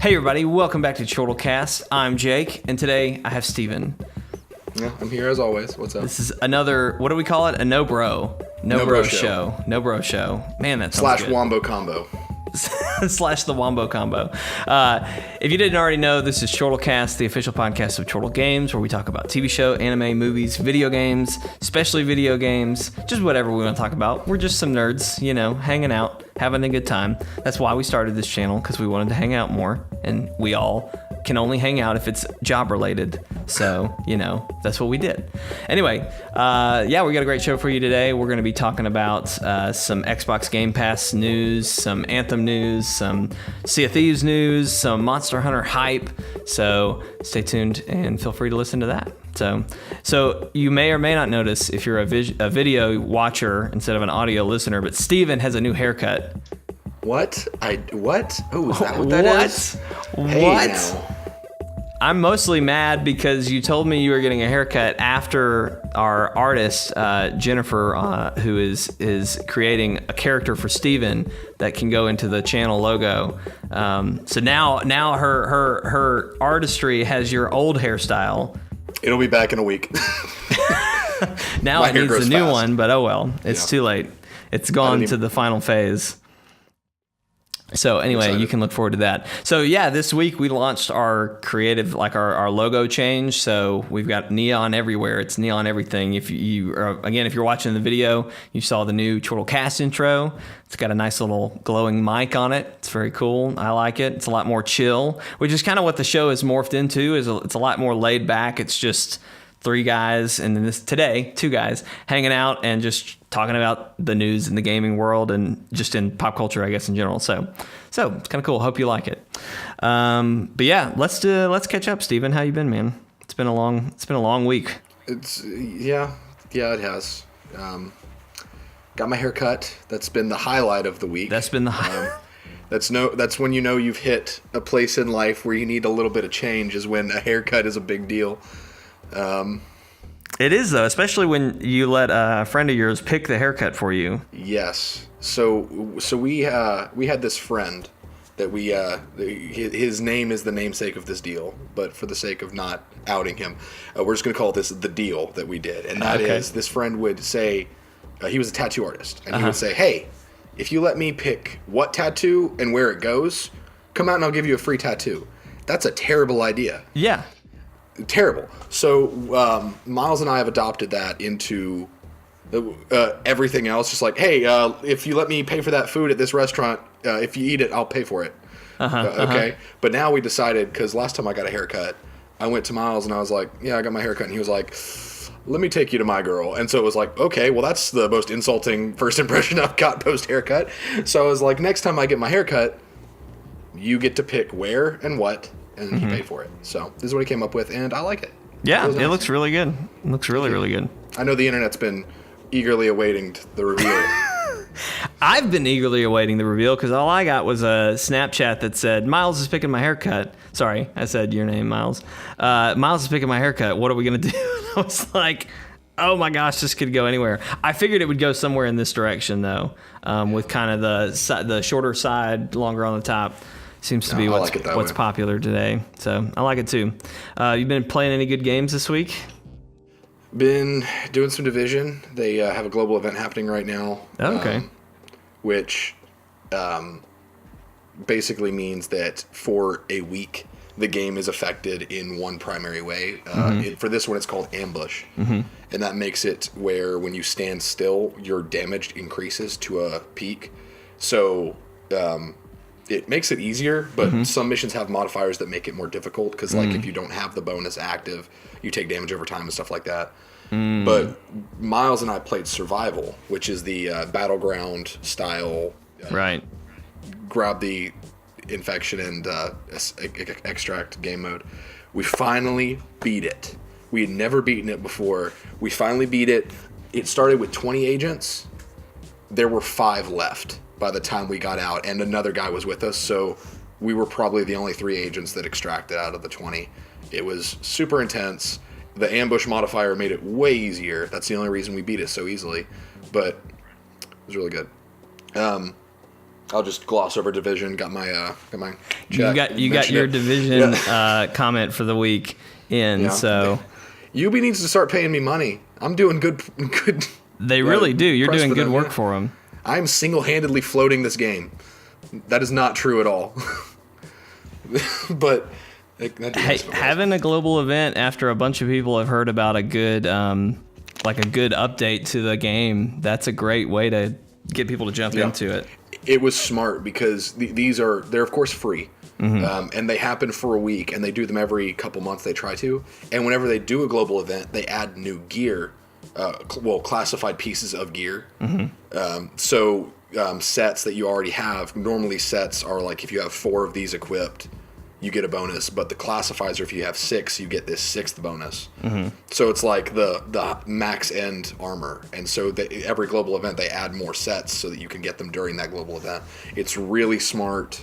Hey everybody, welcome back to Chortle Cast. I'm Jake, and today I have Steven. Yeah, I'm here as always. What's up? This is another, what do we call it? A no bro show. No bro show. Man, that sounds good. / Wombo Combo. Slash the Wombo Combo. If you didn't already know, this is Chortle Cast, the official podcast of Chortle Games, where we talk about TV show, anime, movies, video games, especially video games, just whatever we want to talk about. We're just some nerds, you know, hanging out, having a good time. That's why we started this channel, because we wanted to hang out more, and we all can only hang out if it's job related. So, you know, that's what we did. Anyway, yeah, we got a great show for you today. We're going to be talking about some Xbox Game Pass news, some Anthem news, some Sea of Thieves news, some Monster Hunter hype. So stay tuned and feel free to listen to that. So you may or may not notice if you're a video watcher instead of an audio listener, but Steven has a new haircut. What? What? Oh, is that what that is? Hey, what? now. I'm mostly mad because you told me you were getting a haircut after our artist, Jennifer, who is creating a character for Steven that can go into the channel logo. So now her artistry has your old hairstyle. It'll be back in a week. Now it needs a new one, but oh well. It's too late. It's gone to the final phase. So anyway, you can look forward to that. So yeah, this week we launched our creative, like our logo change. So we've got neon everywhere. It's neon everything. If you're watching the video, you saw the new Chortle Cast intro. It's got a nice little glowing mic on it. It's very cool. I like it. It's a lot more chill, which is kind of what the show has morphed into. It's a lot more laid back. It's just three guys, and then today, two guys hanging out and just talking about the news in the gaming world and just in pop culture, I guess, in general. So it's kind of cool. Hope you like it. But yeah, let's catch up, Steven. How you been, man? It's been a long week. Yeah, it has. Got my hair cut. That's been the highlight of the week. That's been the highlight. That's when you know you've hit a place in life where you need a little bit of change, is when a haircut is a big deal. It is, though, especially when you let a friend of yours pick the haircut for you. Yes. So we had this friend that his name is the namesake of this deal, but for the sake of not outing him, we're just going to call this the deal that we did. And that is, this friend would say, he was a tattoo artist, and he would say, hey, if you let me pick what tattoo and where it goes, come out and I'll give you a free tattoo. That's a terrible idea. Yeah. Terrible. So Miles and I have adopted that into everything else. Just like, hey, if you let me pay for that food at this restaurant, if you eat it, I'll pay for it. Okay. But now we decided, because last time I got a haircut, I went to Miles and I was like, yeah, I got my haircut. And he was like, let me take you to my girl. And so it was like, okay, well, that's the most insulting first impression I've got post haircut. So I was like, next time I get my haircut, you get to pick where and what. And he paid for it. So this is what he came up with, and I like it. Yeah, it looks really good. It looks really good. I know the internet's been eagerly awaiting the reveal. I've been eagerly awaiting the reveal because all I got was a Snapchat that said, Miles is picking my haircut. Sorry, I said your name, Miles. Miles is picking my haircut. What are we going to do? I was like, oh my gosh, this could go anywhere. I figured it would go somewhere in this direction, though, with kind of the shorter side, longer on the top. Seems to be what's popular today. So I like it too. You been playing any good games this week? Been doing some Division. They have a global event happening right now. Oh, okay. Which basically means that for a week, the game is affected in one primary way. For this one, it's called Ambush. And that makes it where when you stand still, your damage increases to a peak. So it makes it easier, but some missions have modifiers that make it more difficult, because like if you don't have the bonus active, you take damage over time and stuff like that. But Miles and I played Survival, which is the battleground style. Right. Grab the infection and extract game mode. We finally beat it. We had never beaten it before. We finally beat it. It started with 20 agents. There were 5 left by the time we got out, and another guy was with us, so we were probably the only 3 agents that extracted out of the 20. It was super intense. The ambush modifier made it way easier. That's the only reason we beat it so easily, but it was really good. I'll just gloss over Division. Got my check. You got your Division comment for the week in. Yeah. So UB needs to start paying me money. I'm doing good. They really do. You're doing good work for them. I'm single-handedly floating this game. That is not true at all. But having a global event after a bunch of people have heard about a good update to the game, that's a great way to get people to jump into it. It was smart because they're of course free. And they happen for a week, and they do them every couple months. They try to, and whenever they do a global event, they add new gear, classified pieces of gear. So sets that you already have. Normally, sets are like if you have 4 of these equipped, you get a bonus. But the classifiers are if you have 6, you get this 6th bonus. So it's like the max end armor, and so every global event they add more sets so that you can get them during that global event. It's really smart.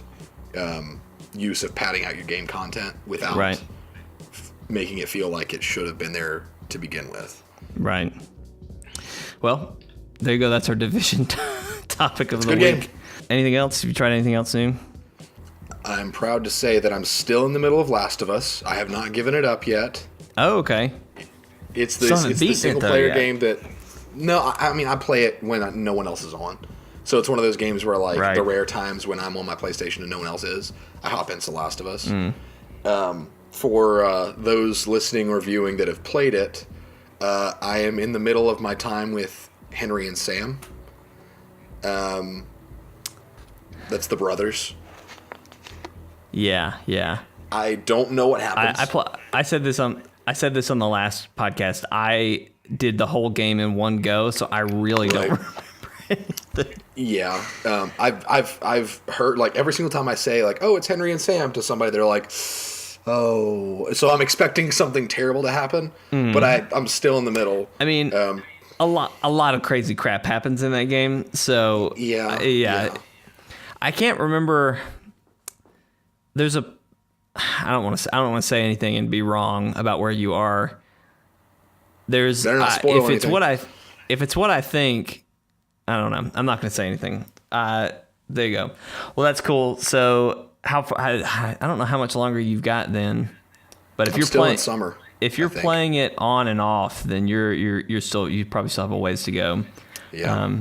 Use of padding out your game content without making it feel like it should have been there to begin with. Right. Well, there you go. That's our Division topic of the week. Game. Anything else? Have you tried anything else new? I'm proud to say that I'm still in the middle of Last of Us. I have not given it up yet. Oh, okay. It's the single player game that... No, I mean, I play it when no one else is on. So it's one of those games where, like, the rare times when I'm on my PlayStation and no one else is, I hop into Last of Us. For those listening or viewing that have played it, I am in the middle of my time with Henry and Sam. That's the brothers. Yeah. I don't know what happens. I said this on the last podcast. I did the whole game in one go, so I really don't remember anything. Yeah, I've heard, like, every single time I say, like, oh, it's Henry and Sam to somebody, they're like, oh, so I'm expecting something terrible to happen, but I'm still in the middle. I mean, a lot of crazy crap happens in that game, so yeah. I can't remember. There's I don't want to say anything and be wrong about where you are. There's if it's what I think. I don't know. I'm not going to say anything. There you go. Well, that's cool. So I don't know how much longer you've got then, but if you're still playing in summer, if you're playing it on and off, then you probably still have a ways to go. Yeah.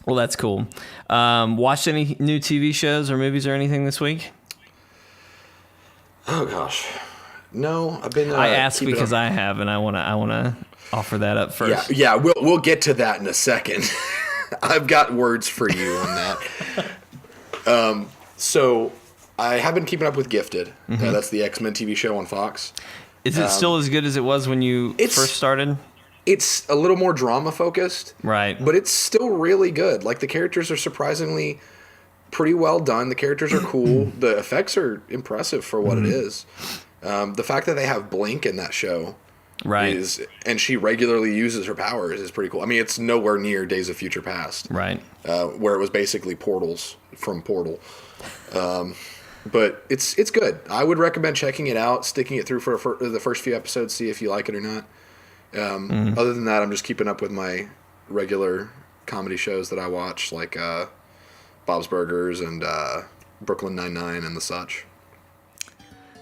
Well, that's cool. Watched any new TV shows or movies or anything this week? Oh gosh, no. I've been. I ask because I have, and I wanna offer that up first. Yeah. We'll get to that in a second. I've got words for you on that. So I have been keeping up with Gifted. That's the X-Men TV show on Fox. Is it still as good as it was when you first started? It's a little more drama focused, right? But it's still really good. Like, the characters are surprisingly pretty well done. The characters are cool. The effects are impressive for what it is. The fact that they have Blink in that show, and she regularly uses her powers, is pretty cool. I mean, it's nowhere near Days of Future Past, right? Where it was basically portals from Portal. But it's good. I would recommend checking it out, sticking it through for the first few episodes, see if you like it or not. Other than that, I'm just keeping up with my regular comedy shows that I watch, like Bob's Burgers and Brooklyn Nine-Nine and the such.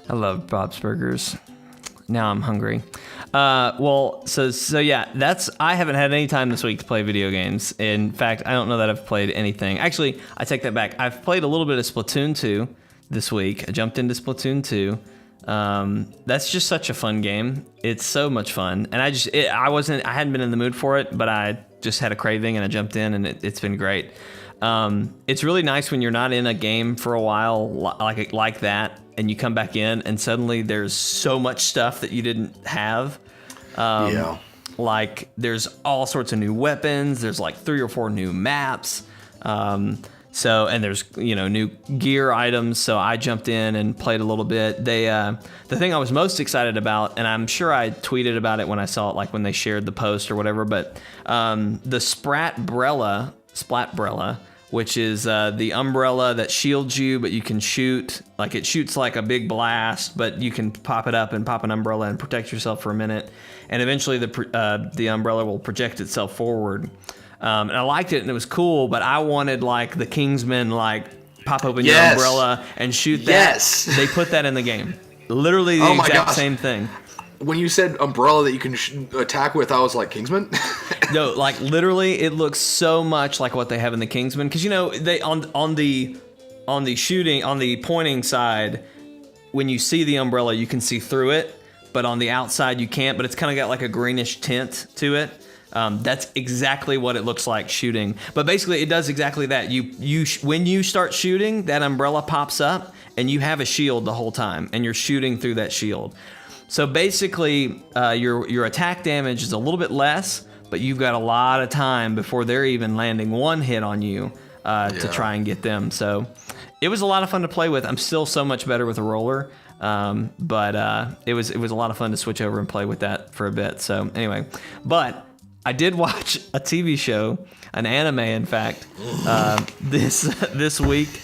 I love Bob's Burgers. Now I'm hungry. So yeah, I haven't had any time this week to play video games. In fact, I don't know that I've played anything. Actually, I take that back. I've played a little bit of Splatoon 2 this week. I jumped into Splatoon 2. That's just such a fun game. It's so much fun, and I hadn't been in the mood for it, but I just had a craving and I jumped in, and it's been great. It's really nice when you're not in a game for a while like that, and you come back in and suddenly there's so much stuff that you didn't have. Like, there's all sorts of new weapons. There's like 3 or 4 new maps. And there's, new gear items. So I jumped in and played a little bit. The thing I was most excited about, and I'm sure I tweeted about it when I saw it, like when they shared the post or whatever, but the Splatbrella, which is the umbrella that shields you, but you can shoot. Like, it shoots like a big blast, but you can pop it up and pop an umbrella and protect yourself for a minute. And eventually the umbrella will project itself forward. And I liked it and it was cool, but I wanted like the Kingsman, like pop open your umbrella and shoot that. Yes. They put that in the game. Literally the exact same thing. When you said umbrella that you can attack with, I was like, Kingsman? No, like literally it looks so much like what they have in the Kingsman. Because, you know, they on the shooting, on the pointing side, when you see the umbrella, you can see through it. But on the outside, you can't. But it's kind of got like a greenish tint to it. That's exactly what it looks like shooting. But basically, it does exactly that. When you start shooting, that umbrella pops up, and you have a shield the whole time, and you're shooting through that shield. So basically, your attack damage is a little bit less, but you've got a lot of time before they're even landing one hit on you to try and get them. So it was a lot of fun to play with. I'm still so much better with a roller. But it was a lot of fun to switch over and play with that for a bit. So anyway, but I did watch a TV show, an anime, in fact, this week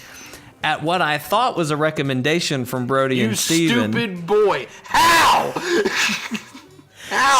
at what I thought was a recommendation from Brody and Steven. You stupid boy! How?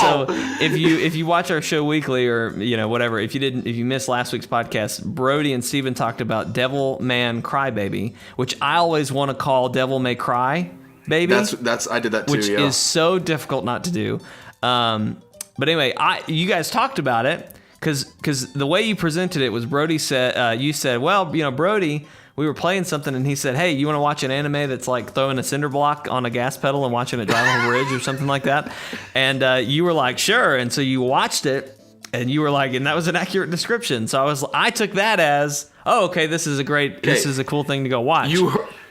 So if you watch our show weekly or whatever, if you missed last week's podcast, Brody and Steven talked about Devil Man Crybaby, which I always want to call Devil May Cry Baby. That's I did that too. Which is so difficult not to do. But anyway, you guys talked about it because the way you presented it was Brody said you said, well, Brody, we were playing something and he said, hey, you want to watch an anime that's like throwing a cinder block on a gas pedal and watching it drive on a bridge or something like that? And you were like, sure. And so you watched it and you were like, and that was an accurate description. So I took that as, oh, okay, this is a cool thing to go watch.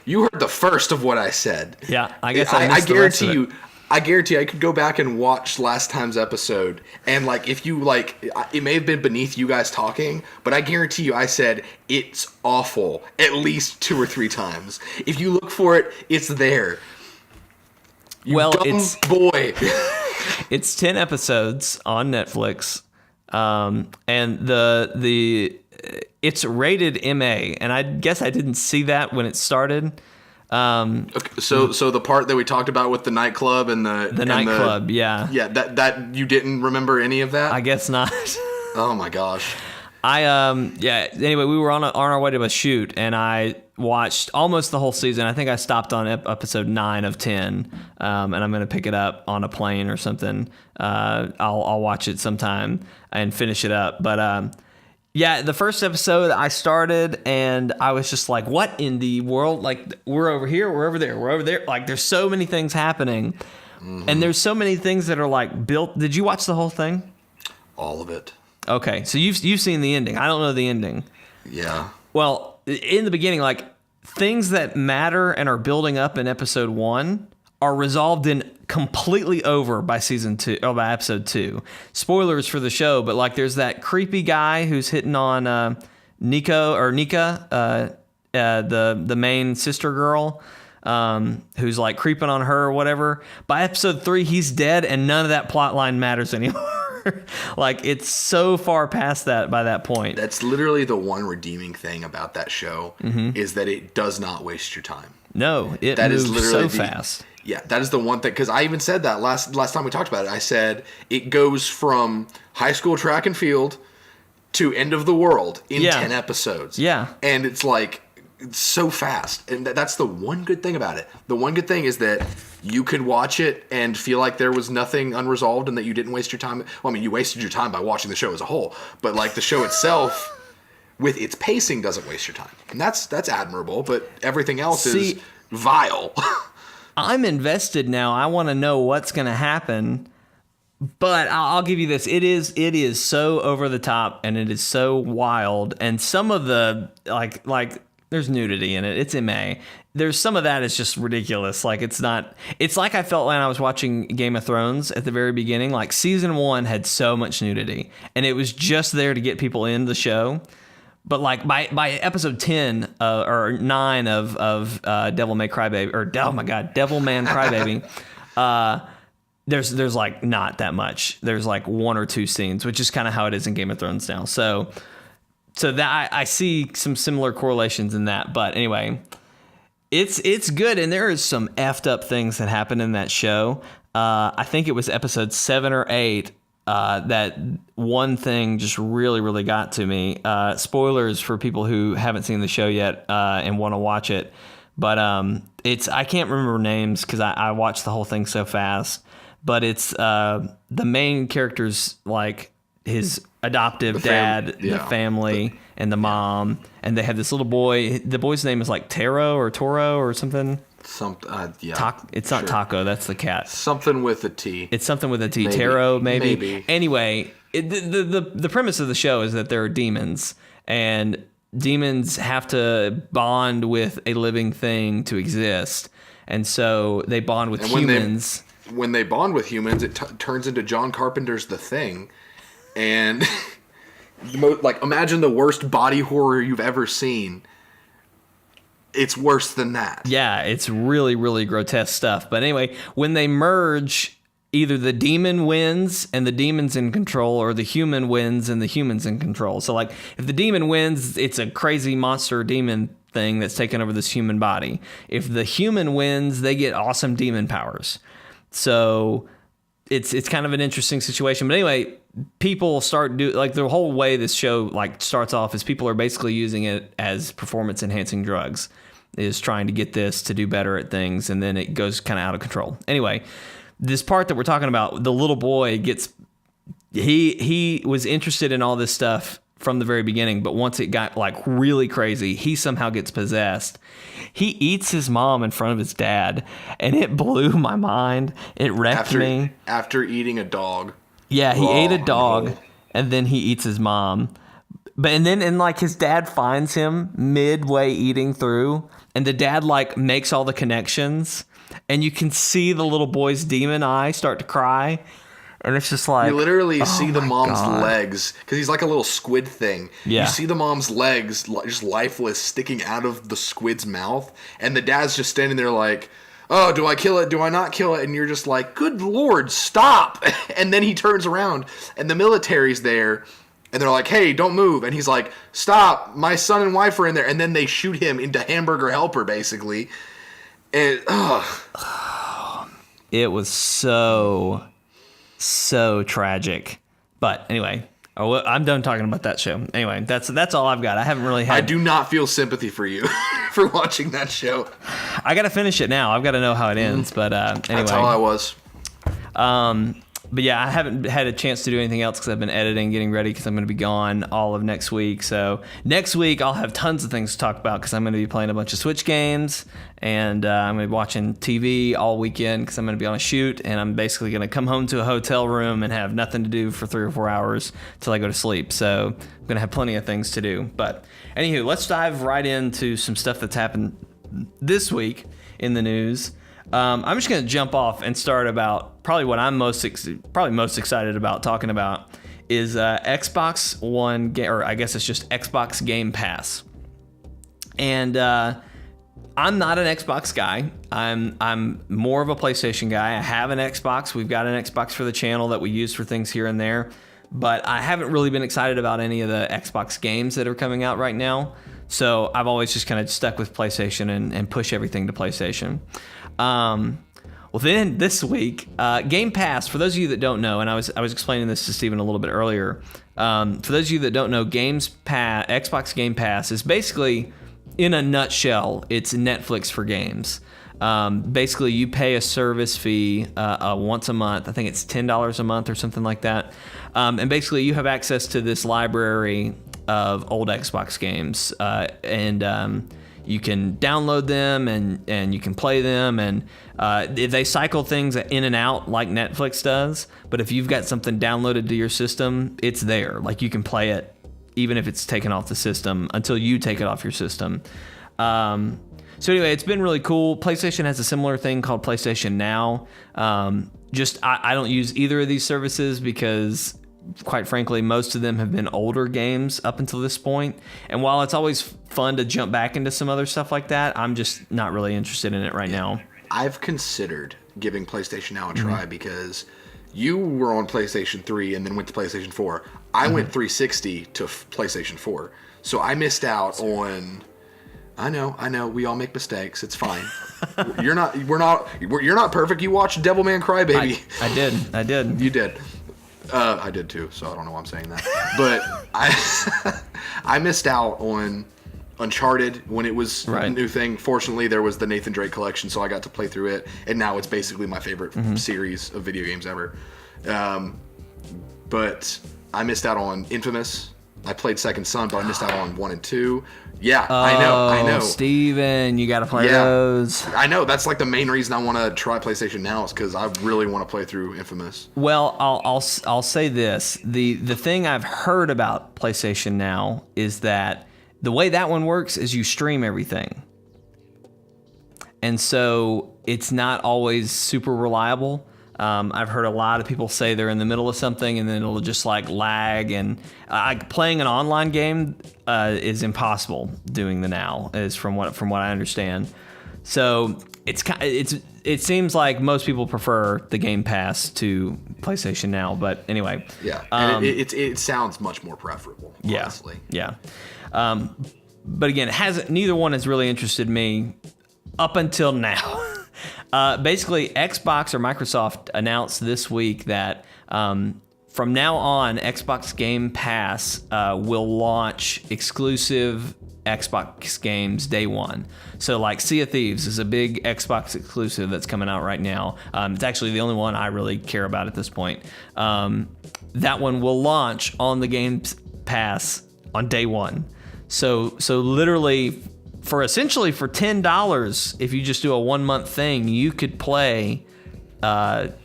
You heard the first of what I said. Yeah, I guess I guarantee you. I guarantee I could go back and watch last time's episode, and if you it may have been beneath you guys talking, but I guarantee you I said it's awful at least 2 or 3 times. If you look for it, it's there. It's boy. It's 10 episodes on Netflix, and it's rated MA, and I guess I didn't see that when it started. Okay, so the part that we talked about with the nightclub and the nightclub, yeah, that you didn't remember any of that? I guess not. Oh my gosh. Anyway, we were on our way to a shoot, and I watched almost the whole season. I think I stopped on episode 9 of 10, and I'm gonna pick it up on a plane or something. I'll watch it sometime and finish it up, but. Yeah, the first episode I started and I was just like, what in the world? Like, we're over here, we're over there, we're over there. Like, there's so many things happening. Mm-hmm. And there's so many things that are like built. Did you watch the whole thing? All of it. Okay, so you've seen the ending. I don't know the ending. Yeah. Well, in the beginning, like, things that matter and are building up in episode 1 are resolved in completely over by by episode 2. Spoilers for the show, but like there's that creepy guy who's hitting on Nika, the main sister girl, who's like creeping on her or whatever. By episode 3, he's dead, and none of that plot line matters anymore. Like, it's so far past that by that point. That's literally the one redeeming thing about that show, is that it does not waste your time. No, it moves so fast. Yeah, that is the one thing, because I even said that last time we talked about it. I said it goes from high school track and field to end of the world in 10 episodes. Yeah. And it's like, it's so fast. And that's the one good thing about it. The one good thing is that you could watch it and feel like there was nothing unresolved and that you didn't waste your time. Well, I mean, you wasted your time by watching the show as a whole. But like the show itself, with its pacing, doesn't waste your time. And that's admirable, but everything else is vile. I'm invested now. I want to know what's going to happen, but I'll give you this. It is so over the top and it is so wild. And some of the like there's nudity in it. It's MA. There's some of that is just ridiculous. Like it's like I felt when I was watching Game of Thrones at the very beginning. Like season 1 had so much nudity and it was just there to get people in the show. But like by episode 10 or 9 of Devil May Crybaby, or Devil Man Crybaby, there's like not that much. There's like 1 or 2 scenes, which is kind of how it is in Game of Thrones now. So that I see some similar correlations in that. But anyway, it's good, and there is some effed up things that happen in that show. I think it was episode 7 or 8. that one thing just really, really got to me. Spoilers for people who haven't seen the show yet and want to watch it. But I can't remember names because I watched the whole thing so fast. But it's the main character's like his adoptive dad, the family, and the mom. And they have this little boy. The boy's name is like Toro or something. It's not Taco. That's the cat. Something with a T. It's something with a T. Maybe. Taro, maybe. Anyway, the premise of the show is that there are demons, and demons have to bond with a living thing to exist, and so they bond with humans. When they bond with humans, it turns into John Carpenter's The Thing, and imagine the worst body horror you've ever seen. It's worse than that. Yeah, it's really, really grotesque stuff. But anyway, when they merge, either the demon wins and the demon's in control, or the human wins and the human's in control. So, like, if the demon wins, it's a crazy monster demon thing that's taken over this human body. If the human wins, they get awesome demon powers. So it's kind of an interesting situation. But anyway, people start the whole way this show starts off is people are basically using it as performance enhancing drugs, is trying to get this to do better at things, and then it goes kind of out of control. Anyway, this part that we're talking about, the little boy he was interested in all this stuff from the very beginning, but once it got really crazy, he somehow gets possessed. He eats his mom in front of his dad, and it blew my mind. It wrecked me. After eating a dog. Yeah, he ate a dog, and then he eats his mom. And his dad finds him midway eating through, and the dad makes all the connections, and you can see the little boy's demon eye start to cry. And it's just you literally see the mom's legs, because he's like a little squid thing. Yeah. You see the mom's legs just lifeless sticking out of the squid's mouth, and the dad's just standing there like, oh, do I kill it? Do I not kill it? And you're just like, good Lord, stop. And then he turns around, and the military's there, and they're like, hey, don't move. And he's like, stop, my son and wife are in there. And then they shoot him into Hamburger Helper, basically. And, it was so tragic. But anyway, I'm done talking about that show. Anyway, that's all I've got. I haven't really had... I do not feel sympathy for you for watching that show. I got to finish it now. I've got to know how it ends. But anyway. That's how I was. But yeah, I haven't had a chance to do anything else because I've been editing, getting ready, because I'm going to be gone all of next week. So next week I'll have tons of things to talk about because I'm going to be playing a bunch of Switch games, and I'm going to be watching TV all weekend because I'm going to be on a shoot, and I'm basically going to come home to a hotel room and have nothing to do for 3 or 4 hours till I go to sleep. So I'm going to have plenty of things to do. But anywho, let's dive right into some stuff that's happened this week in the news. I'm just going to jump off and start about probably what I'm most excited about talking about is Xbox One, or I guess it's just Xbox Game Pass. And I'm not an Xbox guy. I'm more of a PlayStation guy. I have an Xbox. We've got an Xbox for the channel that we use for things here and there. But I haven't really been excited about any of the Xbox games that are coming out right now. So I've always just kind of stuck with PlayStation and push everything to PlayStation. Well, then this week, Game Pass, for those of you that don't know, and I was explaining this to Steven a little bit earlier, for those of you that don't know, Xbox Game Pass is basically, in a nutshell, it's Netflix for games. Basically, you pay a service fee once a month. I think it's $10 a month or something like that. And basically, you have access to this library of old Xbox games, and you can download them and you can play them, and they cycle things in and out like Netflix does. But if you've got something downloaded to your system, it's there. Like, you can play it even if it's taken off the system until you take it off your system. So anyway, it's been really cool. PlayStation has a similar thing called PlayStation Now. I don't use either of these services because, quite frankly, most of them have been older games up until this point. And while it's always fun to jump back into some other stuff like that, I'm just not really interested in it right now. I've considered giving PlayStation Now a try because you were on PlayStation 3 and then went to PlayStation 4. I went 360 to PlayStation 4. So I missed out on... I know. We all make mistakes. It's fine. You're not perfect. You watched Devilman Crybaby. I did. You did. I did too, so I don't know why I'm saying that. But I missed out on Uncharted when it was a new thing. Fortunately, there was the Nathan Drake collection, so I got to play through it, and now it's basically my favorite series of video games ever. But I missed out on Infamous. I played Second Son, but I missed out on 1 and 2. Yeah, I know. Steven, you got to play those. I know. That's like the main reason I want to try PlayStation Now is because I really want to play through Infamous. Well, I'll say this. The thing I've heard about PlayStation Now is that the way that one works is you stream everything. And so it's not always super reliable. I've heard a lot of people say they're in the middle of something and then it'll just like lag. And playing an online game is impossible doing the Now, is from what I understand. So it seems like most people prefer the Game Pass to PlayStation Now. But anyway, and it sounds much more preferable. Honestly. Yeah. But again, neither one has really interested me up until now. Basically, Xbox or Microsoft announced this week that from now on, Xbox Game Pass will launch exclusive Xbox games day one. So like Sea of Thieves is a big Xbox exclusive that's coming out right now. It's actually the only one I really care about at this point. That one will launch on the Game Pass on day one. So literally essentially for $10, if you just do a 1 month thing, you could play that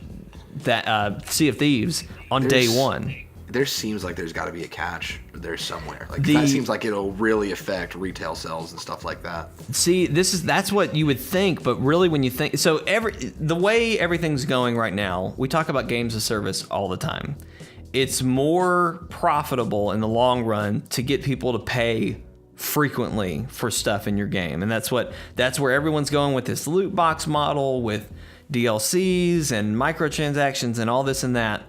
Sea of Thieves on day one. There seems like there's got to be a catch there somewhere. Like that seems like it'll really affect retail sales and stuff like that. See, that's what you would think, but really when you think so, the way everything's going right now, we talk about games as service all the time. It's more profitable in the long run to get people to pay frequently for stuff in your game, and that's where everyone's going with this loot box model with DLCs and microtransactions and all this and that.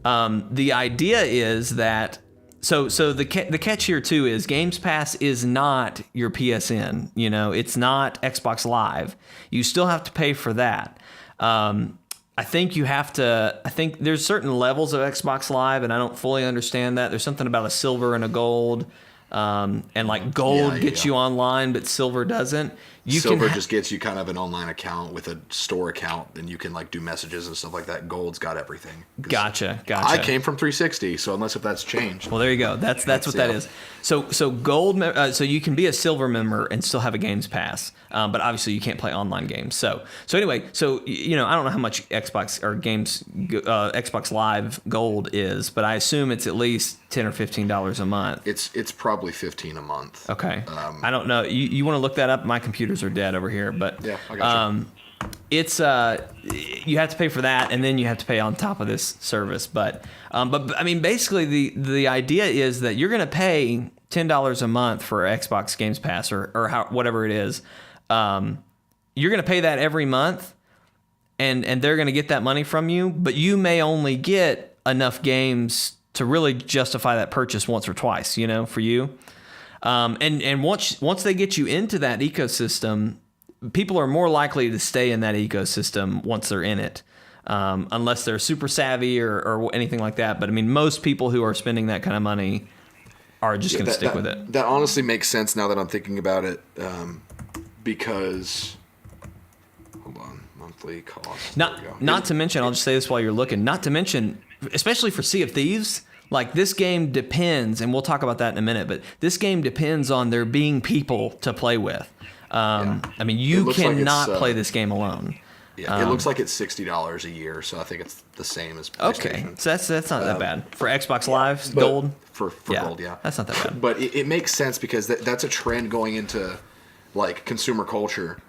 The idea is that so the catch here too is Games Pass is not your PSN. You know, it's not Xbox Live. You still have to pay for that. I think there's certain levels of Xbox Live, and I don't fully understand that. There's something about a silver and a gold. And like gold gets you online, but silver doesn't. Silver just gets you kind of an online account with a store account, and you can like do messages and stuff like that. Gold's got everything. Gotcha. I came from 360, so unless if that's changed. Well, there you go. That's what that is. So gold. So you can be a silver member and still have a Games Pass, but obviously you can't play online games. So anyway, I don't know how much Xbox Xbox Live Gold is, but I assume it's at least $10 or $15 a month. It's probably $15 a month. Okay. I don't know. You want to look that up? My computers are dead over here, but yeah, I got you. It's you have to pay for that, and then you have to pay on top of this service. But I mean, basically the idea is that you're going to pay $10 a month for Xbox Games Pass or whatever it is. You're going to pay that every month, and they're going to get that money from you. But you may only get enough games to really justify that purchase once or twice, for you. And once they get you into that ecosystem, people are more likely to stay in that ecosystem once they're in it, unless they're super savvy or anything like that. But I mean, most people who are spending that kind of money are just going to stick with it. That honestly makes sense now that I'm thinking about it, because hold on, monthly cost. Not to mention, I'll just say this while you're looking. Not to mention, especially for Sea of Thieves. Like this game depends, and we'll talk about that in a minute, but this game depends on there being people to play with. I mean, you cannot play this game alone. Yeah, it looks like it's $60 a year, so I think it's the same as PlayStation. Okay, so that's not that bad. For Xbox Live Gold? For Gold, yeah. That's not that bad. But it makes sense because that's a trend going into like consumer culture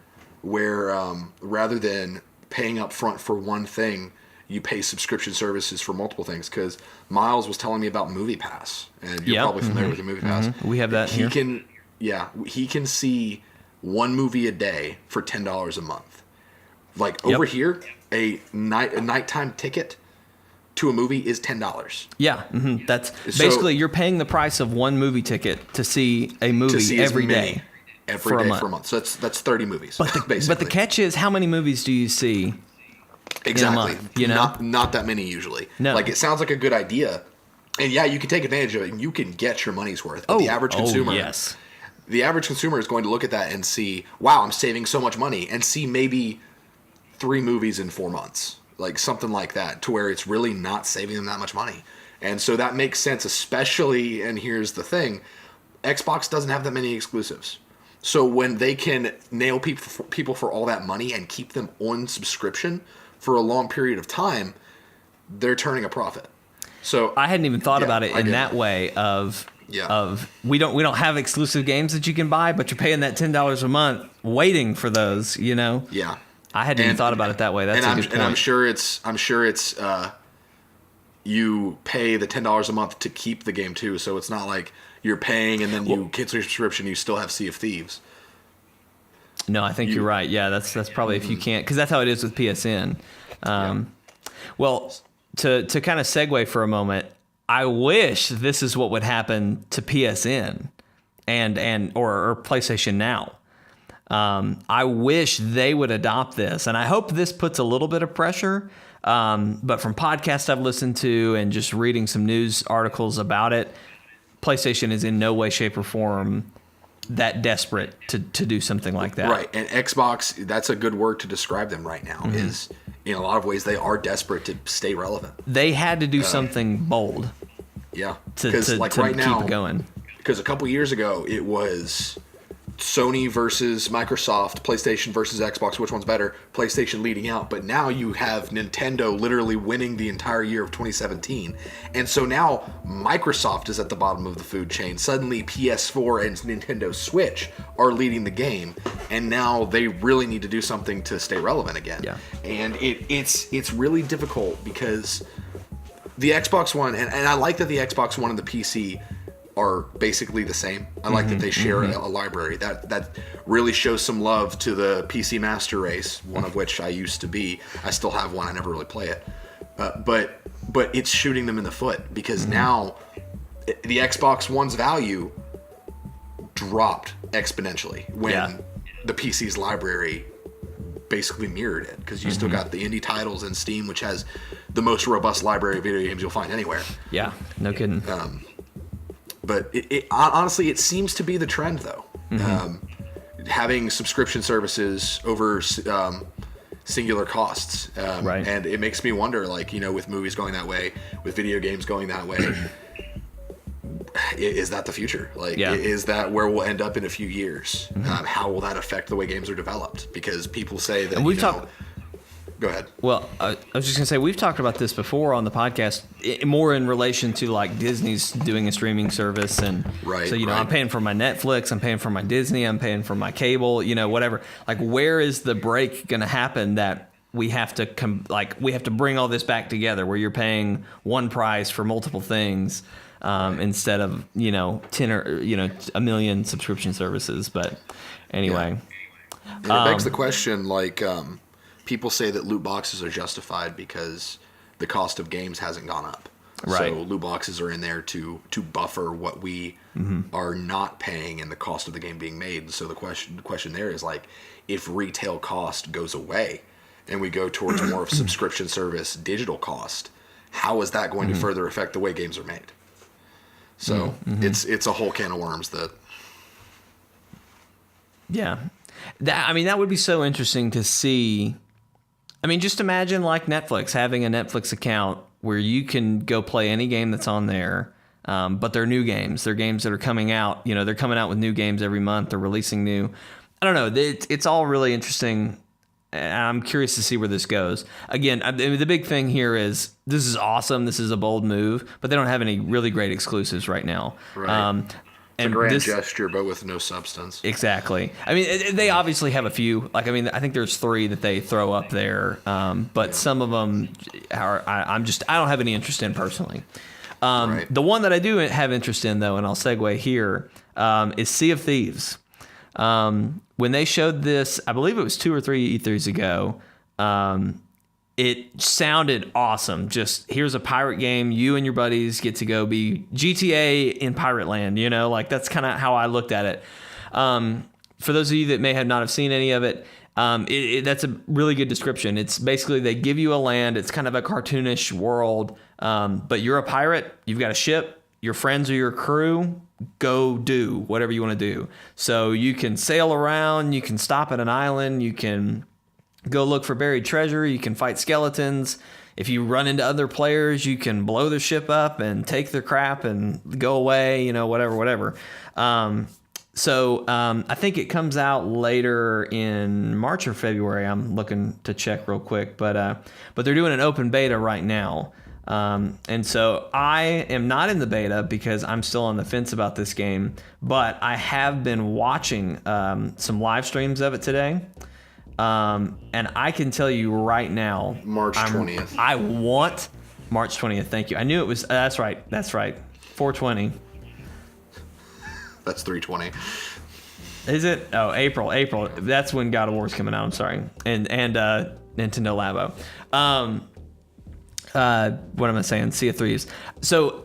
where rather than paying up front for one thing, you pay subscription services for multiple things. Because Miles was telling me about Movie Pass, and you're probably familiar with the Movie Pass. We have that here. He can see one movie a day for $10 a month. Like over here, a nighttime ticket to a movie is $10. Yeah, that's basically you're paying the price of one movie ticket to see a movie every day. For a month. So that's 30 movies. But the catch is, how many movies do you see Exactly. in a month, you know? Not that many usually. No. Like, it sounds like a good idea. And yeah, you can take advantage of it and you can get your money's worth. But the average consumer, yes. The average consumer is going to look at that and see, wow, I'm saving so much money, and see maybe 3 movies in 4 months. Like something like that, to where it's really not saving them that much money. And so that makes sense, especially, and here's the thing, Xbox doesn't have that many exclusives. So when they can nail people for all that money and keep them on subscription for a long period of time, they're turning a profit. So I hadn't even thought about it in that way of we don't have exclusive games that you can buy, but you're paying that $10 a month waiting for those, you know? Yeah. I hadn't even thought about it that way. That's a good point. And I'm sure it's you pay the $10 a month to keep the game too, so it's not like you're paying and then you cancel your subscription, you still have Sea of Thieves. No, I think you're right. Yeah, that's probably if you can't, because that's how it is with PSN. Well, to kind of segue for a moment, I wish this is what would happen to PSN or PlayStation Now. I wish they would adopt this, and I hope this puts a little bit of pressure. But from podcasts I've listened to and just reading some news articles about it, PlayStation is in no way, shape, or form that desperate to do something like that. Right, and Xbox, that's a good word to describe them right now, is in a lot of ways they are desperate to stay relevant. They had to do something bold. Yeah, because like right now, keep it going. Because a couple years ago, it was Sony versus Microsoft, PlayStation versus Xbox, which one's better? PlayStation leading out, but now you have Nintendo literally winning the entire year of 2017. And so now Microsoft is at the bottom of the food chain. Suddenly PS4 and Nintendo Switch are leading the game, and now they really need to do something to stay relevant again. Yeah. And it's really difficult because the Xbox One, and I like that the Xbox One and the PC are basically the same. I like that they share a library. That really shows some love to the PC master race, one of which I used to be. I still have one. I never really play it. But it's shooting them in the foot because now the Xbox One's value dropped exponentially when the PC's library basically mirrored it, because you still got the indie titles in Steam, which has the most robust library of video games you'll find anywhere. Yeah, no kidding. But it honestly, it seems to be the trend, though. Having subscription services over singular costs. Right. And it makes me wonder, like, you know, with movies going that way, with video games going that way, is that the future? Like, is that where we'll end up in a few years? How will that affect the way games are developed? Because people say that, Go ahead. Well, I was just going to say, we've talked about this before on the podcast, more in relation to like Disney's doing a streaming service. And so, you know, I'm paying for my Netflix, I'm paying for my Disney, I'm paying for my cable, you know, whatever. Like, where is the break going to happen that we have to we have to bring all this back together, where you're paying one price for multiple things instead of, you know, 10 or, you know, a million subscription services. But anyway. And it begs the question, like, people say that loot boxes are justified because the cost of games hasn't gone up. Right. So loot boxes are in there to buffer what we are not paying and the cost of the game being made. So the question there is, like, if retail cost goes away and we go towards more of subscription service digital cost, how is that going to further affect the way games are made? So it's a whole can of worms that. Yeah. That would be so interesting to see. I mean, just imagine like Netflix, having a Netflix account where you can go play any game that's on there, but they're new games. They're games that are coming out. You know, they're coming out with new games every month. They're releasing new. I don't know. It's all really interesting. And I'm curious to see where this goes. Again, the big thing here is this is awesome. This is a bold move, but they don't have any really great exclusives right now. Right. It's a grand gesture, but with no substance. Exactly. I mean, they obviously have a few. Like, I mean, I think there's 3 that they throw up there, but some of them I don't have any interest in personally. The one that I do have interest in, though, and I'll segue here, is Sea of Thieves. When they showed this, I believe it was 2 or 3 E3s ago, it sounded awesome. Just, here's a pirate game. You and your buddies get to go be GTA in Pirate Land, you know? Like, that's kind of how I looked at it. For those of you that may have not have seen any of it, That's a really good description. It's basically they give you a land. It's kind of a cartoonish world, but you're a pirate. You've got a ship. Your friends are your crew. Go do whatever you want to do. So you can sail around. You can stop at an island. You can go look for buried treasure. You can fight skeletons. If you run into other players, you can blow their ship up and take their crap and go away. Whatever. So I think it comes out later in March or February. I'm looking to check real quick, but they're doing an open beta right now. And so I am not in the beta because I'm still on the fence about this game, but I have been watching some live streams of it today. And I can tell you right now, March 20th. I want March 20th. Thank you. I knew it was. That's right. 420. That's 320. Is it? Oh, April. That's when God of War is coming out. I'm sorry. And Nintendo Labo. What am I saying? Sea of Thieves. So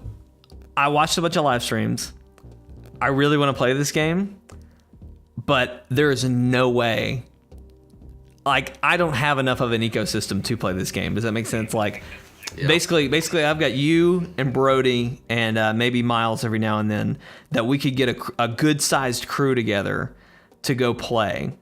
I watched a bunch of live streams. I really want to play this game, but there is no way. Like, I don't have enough of an ecosystem to play this game. Does that make sense? Like, yeah. Basically, I've got you and Brody and maybe Miles every now and then that we could get a good-sized crew together to go play.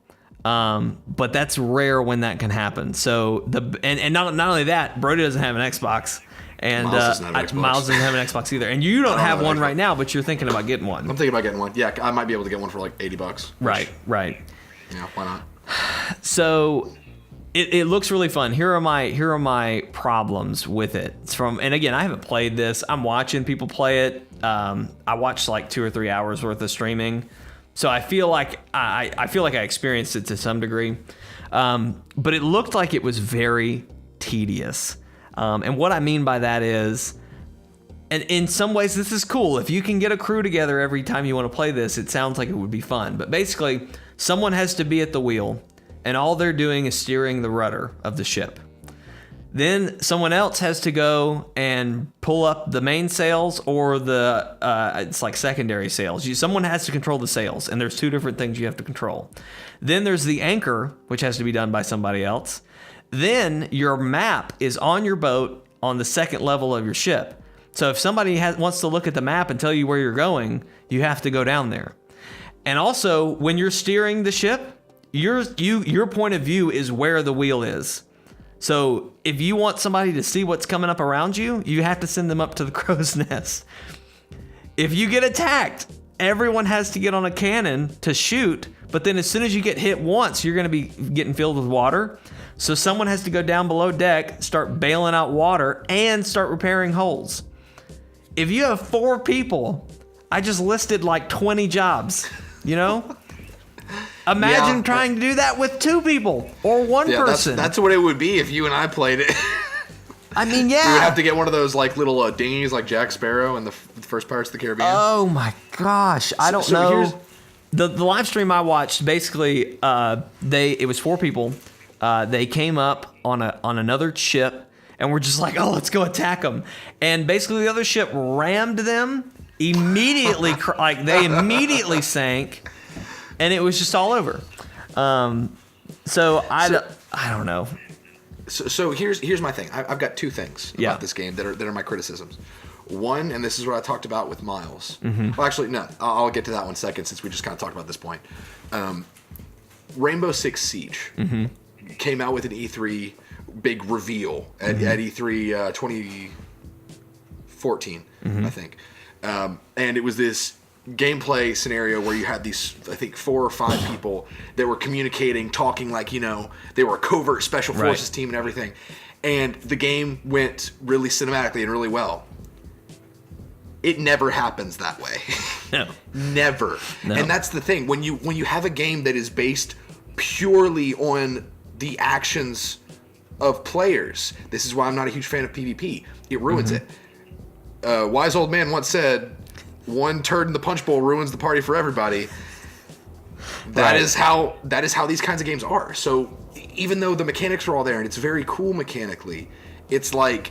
But that's rare when that can happen. So and not only that, Brody doesn't have an Xbox, and Miles doesn't have an Xbox either. And you don't have one right now, but you're thinking about getting one. I'm thinking about getting one. Yeah, I might be able to get one for like $80. Right. Yeah, why not? So it looks really fun. Here are my problems with it. And again, I haven't played this. I'm watching people play it. I watched like 2 or 3 hours worth of streaming. So I feel like I experienced it to some degree, but it looked like it was very tedious. And what I mean by that is, and in some ways this is cool. If you can get a crew together every time you want to play this, it sounds like it would be fun. But basically, someone has to be at the wheel, and all they're doing is steering the rudder of the ship. Then someone else has to go and pull up the main sails or the it's like secondary sails. Someone has to control the sails, and there's 2 different things you have to control. Then there's the anchor, which has to be done by somebody else. Then your map is on your boat on the second level of your ship. So if somebody wants to look at the map and tell you where you're going, you have to go down there. And also, when you're steering the ship, your point of view is where the wheel is. So if you want somebody to see what's coming up around you, you have to send them up to the crow's nest. If you get attacked, everyone has to get on a cannon to shoot, but then as soon as you get hit once, you're going to be getting filled with water. So someone has to go down below deck, start bailing out water, and start repairing holes. If you have 4 people, I just listed like 20 jobs, Imagine trying to do that with 2 people or 1 person. That's what it would be if you and I played it. I mean, yeah. We would have to get one of those like little dinghies like Jack Sparrow in the first Pirates of the Caribbean. Oh my gosh. I don't know. The live stream I watched, basically, it was 4 people. They came up on another ship and were just like, oh, let's go attack them. And basically the other ship rammed them immediately. Like they immediately sank. And it was just all over. So I don't know. So here's my thing. I've got 2 things about this game that are my criticisms. One, and this is what I talked about with Miles. Mm-hmm. Well, actually, no. I'll get to that one second since we just kind of talked about this point. Rainbow Six Siege came out with an E3 big reveal at E3 2014, I think. And it was this gameplay scenario where you had these, I think, 4 or 5 people that were communicating, talking like, they were a covert special forces team and everything. And the game went really cinematically and really well. It never happens that way. No. Never. No. And that's the thing. When you have a game that is based purely on the actions of players, this is why I'm not a huge fan of PvP. It ruins it. A wise old man once said, one turd in the punch bowl ruins the party for everybody. That is how these kinds of games are. So even though the mechanics are all there and it's very cool mechanically, it's like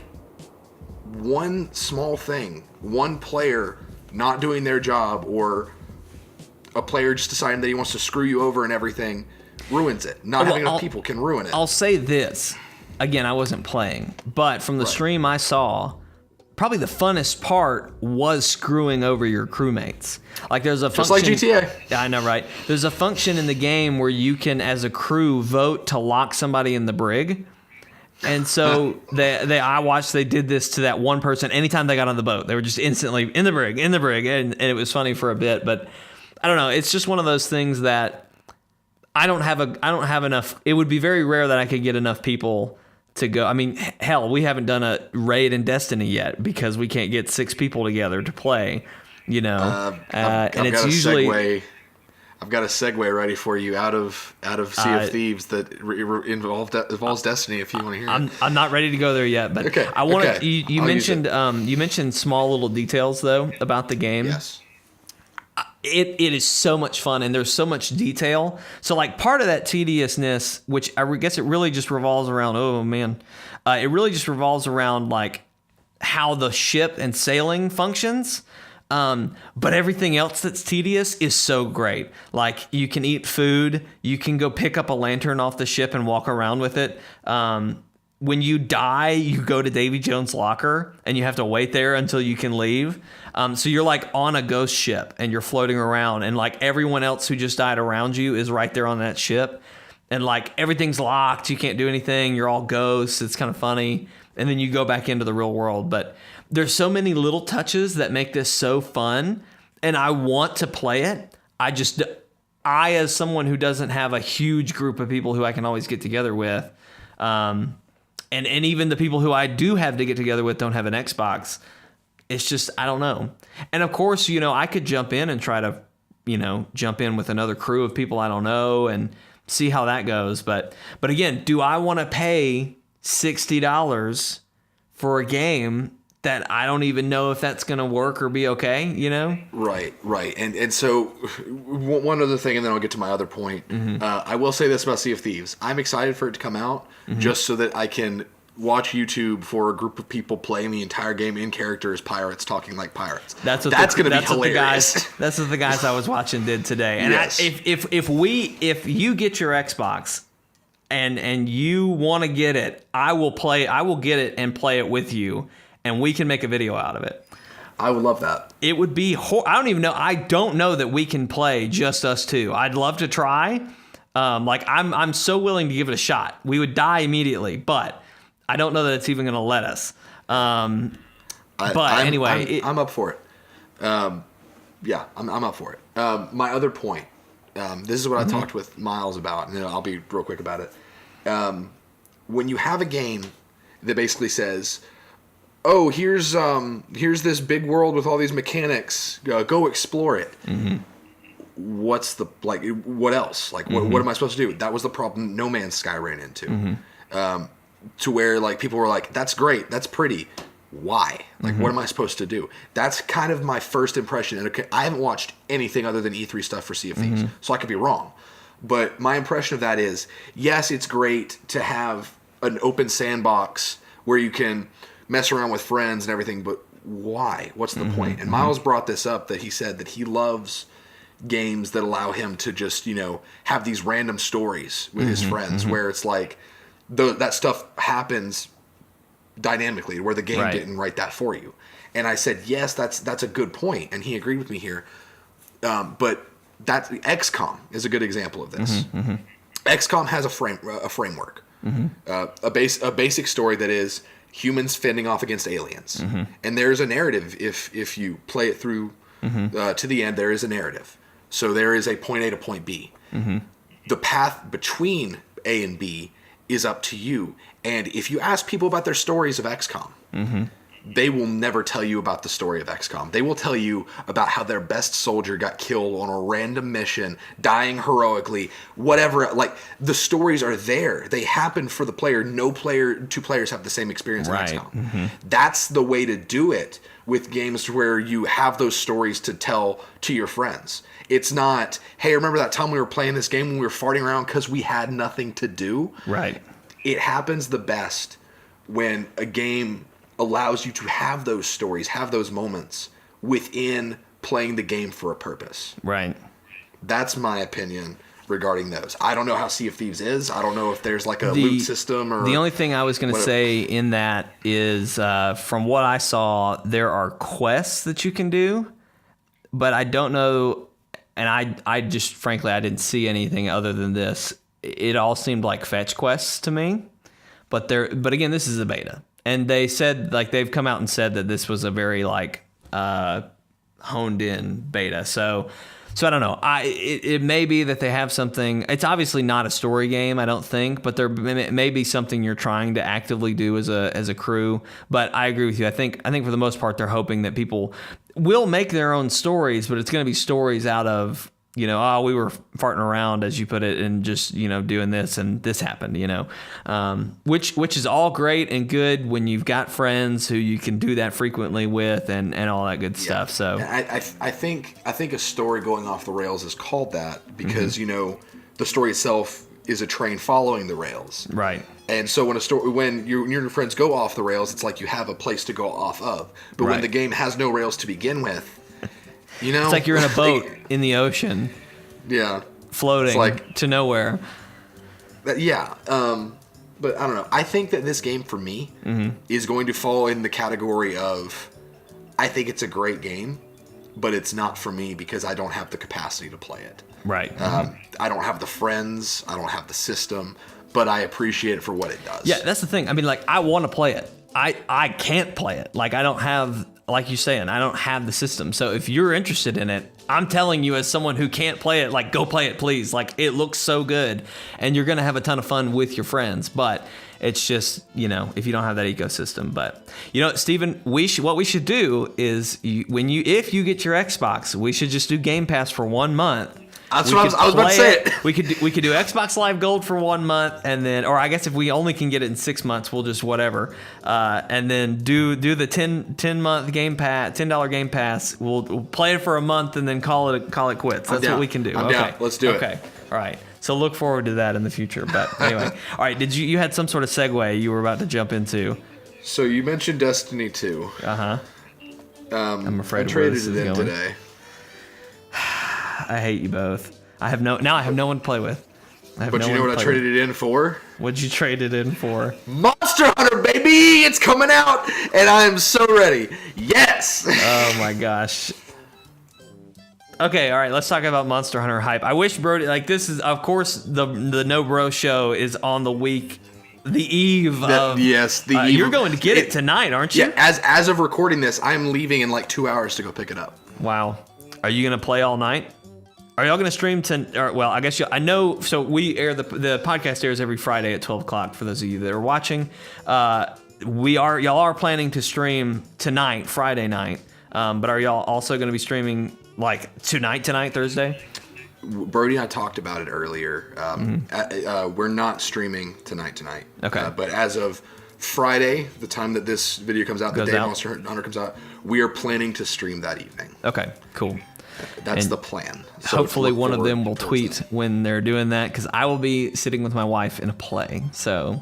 one small thing, one player not doing their job, or a player just deciding that he wants to screw you over and everything ruins it. Not having enough people can ruin it. I'll say this. Again, I wasn't playing, but from the stream I saw, probably the funnest part was screwing over your crewmates. Like there's a function, just like GTA. I know, right? There's a function in the game where you can, as a crew, vote to lock somebody in the brig. And so I watched they did this to that one person anytime they got on the boat. They were just instantly in the brig, and it was funny for a bit. But I don't know. It's just one of those things that I don't have enough. It would be very rare that I could get enough people to go. I mean, hell, we haven't done a raid in Destiny yet because we can't get 6 people together to play, you know. And it's usually I've got a segue ready for you out of Sea of Thieves that involves Destiny. If you want to hear it, I'm not ready to go there yet, but okay. I want to. You mentioned small little details though about the game. Yes. It is so much fun, and there's so much detail. So, like, part of that tediousness, which I guess it really just revolves around, it really just revolves around, like, how the ship and sailing functions. But everything else that's tedious is so great. Like, you can eat food. You can go pick up a lantern off the ship and walk around with it. When you die, you go to Davy Jones' locker, and you have to wait there until you can leave. So you're like on a ghost ship, and you're floating around, and like everyone else who just died around you is right there on that ship. And like everything's locked. You can't do anything. You're all ghosts. It's kind of funny. And then you go back into the real world. But there's so many little touches that make this so fun, and I want to play it. I, as someone who doesn't have a huge group of people who I can always get together with, and even the people who I do have to get together with don't have an Xbox. It's just, I don't know. And of course, you know, I could jump in and try to, you know, jump in with another crew of people I don't know and see how that goes. But again, do I want to pay $60 for a game that I don't even know if that's going to work or be okay, you know? Right. And so one other thing, and then I'll get to my other point. I will say this about Sea of Thieves. I'm excited for it to come out just so that I can watch YouTube for a group of people playing the entire game in character as pirates, talking like pirates. That's going to be hilarious. That's what the guys I was watching did today. And yes. if you get your Xbox and you want to get it, I will get it and play it with you, and we can make a video out of it. I would love that. It would be I don't know that we can play just us two. I'd love to try. I'm so willing to give it a shot. We would die immediately, but I don't know that it's even going to let us. I'm up for it. I'm up for it. My other point, this is what I talked with Miles about, and I'll be real quick about it. When you have a game that basically says, oh, here's this big world with all these mechanics, go explore it. What else? Like, what am I supposed to do? That was the problem No Man's Sky ran into. To where like people were like, that's great, that's pretty, why? Like, what am I supposed to do? That's kind of my first impression. And okay, I haven't watched anything other than E3 stuff for Sea of Thieves, so I could be wrong. But my impression of that is, yes, it's great to have an open sandbox where you can mess around with friends and everything, but why? What's the point? And Miles brought this up, that he said that he loves games that allow him to just, you know, have these random stories with his friends where it's like, that stuff happens dynamically, where the game didn't write that for you. And I said, yes, that's a good point, and he agreed with me here. But XCOM is a good example of this. XCOM has a framework, a basic story that is humans fending off against aliens, and there's a narrative. If you play it through to the end, there is a narrative. So there is a point A to point B. The path between A and B is up to you. And if you ask people about their stories of XCOM, they will never tell you about the story of XCOM. They will tell you about how their best soldier got killed on a random mission, dying heroically, whatever. Like, the stories are there. They happen for the player. Two players have the same experience in XCOM. That's the way to do it with games where you have those stories to tell to your friends. It's not, hey, remember that time we were playing this game when we were farting around because we had nothing to do? Right. It happens the best when a game allows you to have those stories, have those moments within playing the game for a purpose. Right. That's my opinion. regarding those. I don't know how Sea of Thieves is. I don't know if there's like a loot system or... The only thing I was going to say in that is, from what I saw, there are quests that you can do, but I don't know, and I just, frankly, I didn't see anything other than this. It all seemed like fetch quests to me, but again, this is a beta. And they said, like, they've come out and said that this was a very, like, honed in beta. So I don't know. It may be that they have something. It's obviously not a story game, I don't think, but there may be something you're trying to actively do as a crew. But I agree with you. I think for the most part, they're hoping that people will make their own stories, but it's going to be stories out of, we were farting around, as you put it, and just, doing this and this happened, which is all great and good when you've got friends who you can do that frequently with and all that good stuff. So I think a story going off the rails is called that because, the story itself is a train following the rails. Right. And so when you and your friends go off the rails, it's like you have a place to go off of. But when the game has no rails to begin with, it's like you're in a boat in the ocean. Yeah. Floating to nowhere. Yeah. But I don't know. I think that this game for me is going to fall in the category of, I think it's a great game, but it's not for me because I don't have the capacity to play it. Right. I don't have the friends. I don't have the system, but I appreciate it for what it does. Yeah, that's the thing. I mean, like, I want to play it. I can't play it. Like, I don't have... Like you're saying, I don't have the system. So if you're interested in it, I'm telling you as someone who can't play it, like, go play it, please. Like, it looks so good. And you're going to have a ton of fun with your friends. But it's just, if you don't have that ecosystem. But, Steven, what we should do is if you get your Xbox, we should just do Game Pass for 1 month. That's what I was about to say. We could do Xbox Live Gold for 1 month, and then, or I guess if we only can get it in 6 months, we'll just whatever, and then do the 10 month Game Pass, $10 Game Pass. We'll play it for a month and then call it quits. That's what we can do. I'm down. Let's do it. Okay. All right. So look forward to that in the future. But anyway, all right. Did you had some sort of segue you were about to jump into? So you mentioned Destiny 2. I'm afraid I traded it in today. I hate you both. I have no one to play with. But you know what I traded it in for? What'd you trade it in for? Monster Hunter, baby! It's coming out, and I am so ready. Yes! Oh my gosh. Okay, all right. Let's talk about Monster Hunter hype. I wish Brody, this is, of course, the No Bro show is on the eve of. Yes, the eve. You're going to get it tonight, aren't you? Yeah. As of recording this, I'm leaving in 2 hours to go pick it up. Wow. Are you going to play all night? Are y'all going to stream well, I guess I know. So we air the podcast airs every Friday at 12 o'clock for those of you that are watching. Y'all are planning to stream tonight, Friday night. But are y'all also going to be streaming tonight, Thursday? Brody and I talked about it earlier. We're not streaming tonight. Okay. But as of Friday, the time that this video comes out, the day Monster Hunter comes out, we are planning to stream that evening. Okay, cool. That's the plan. So hopefully one of them will tweet when they're doing that, because I will be sitting with my wife in a play. So,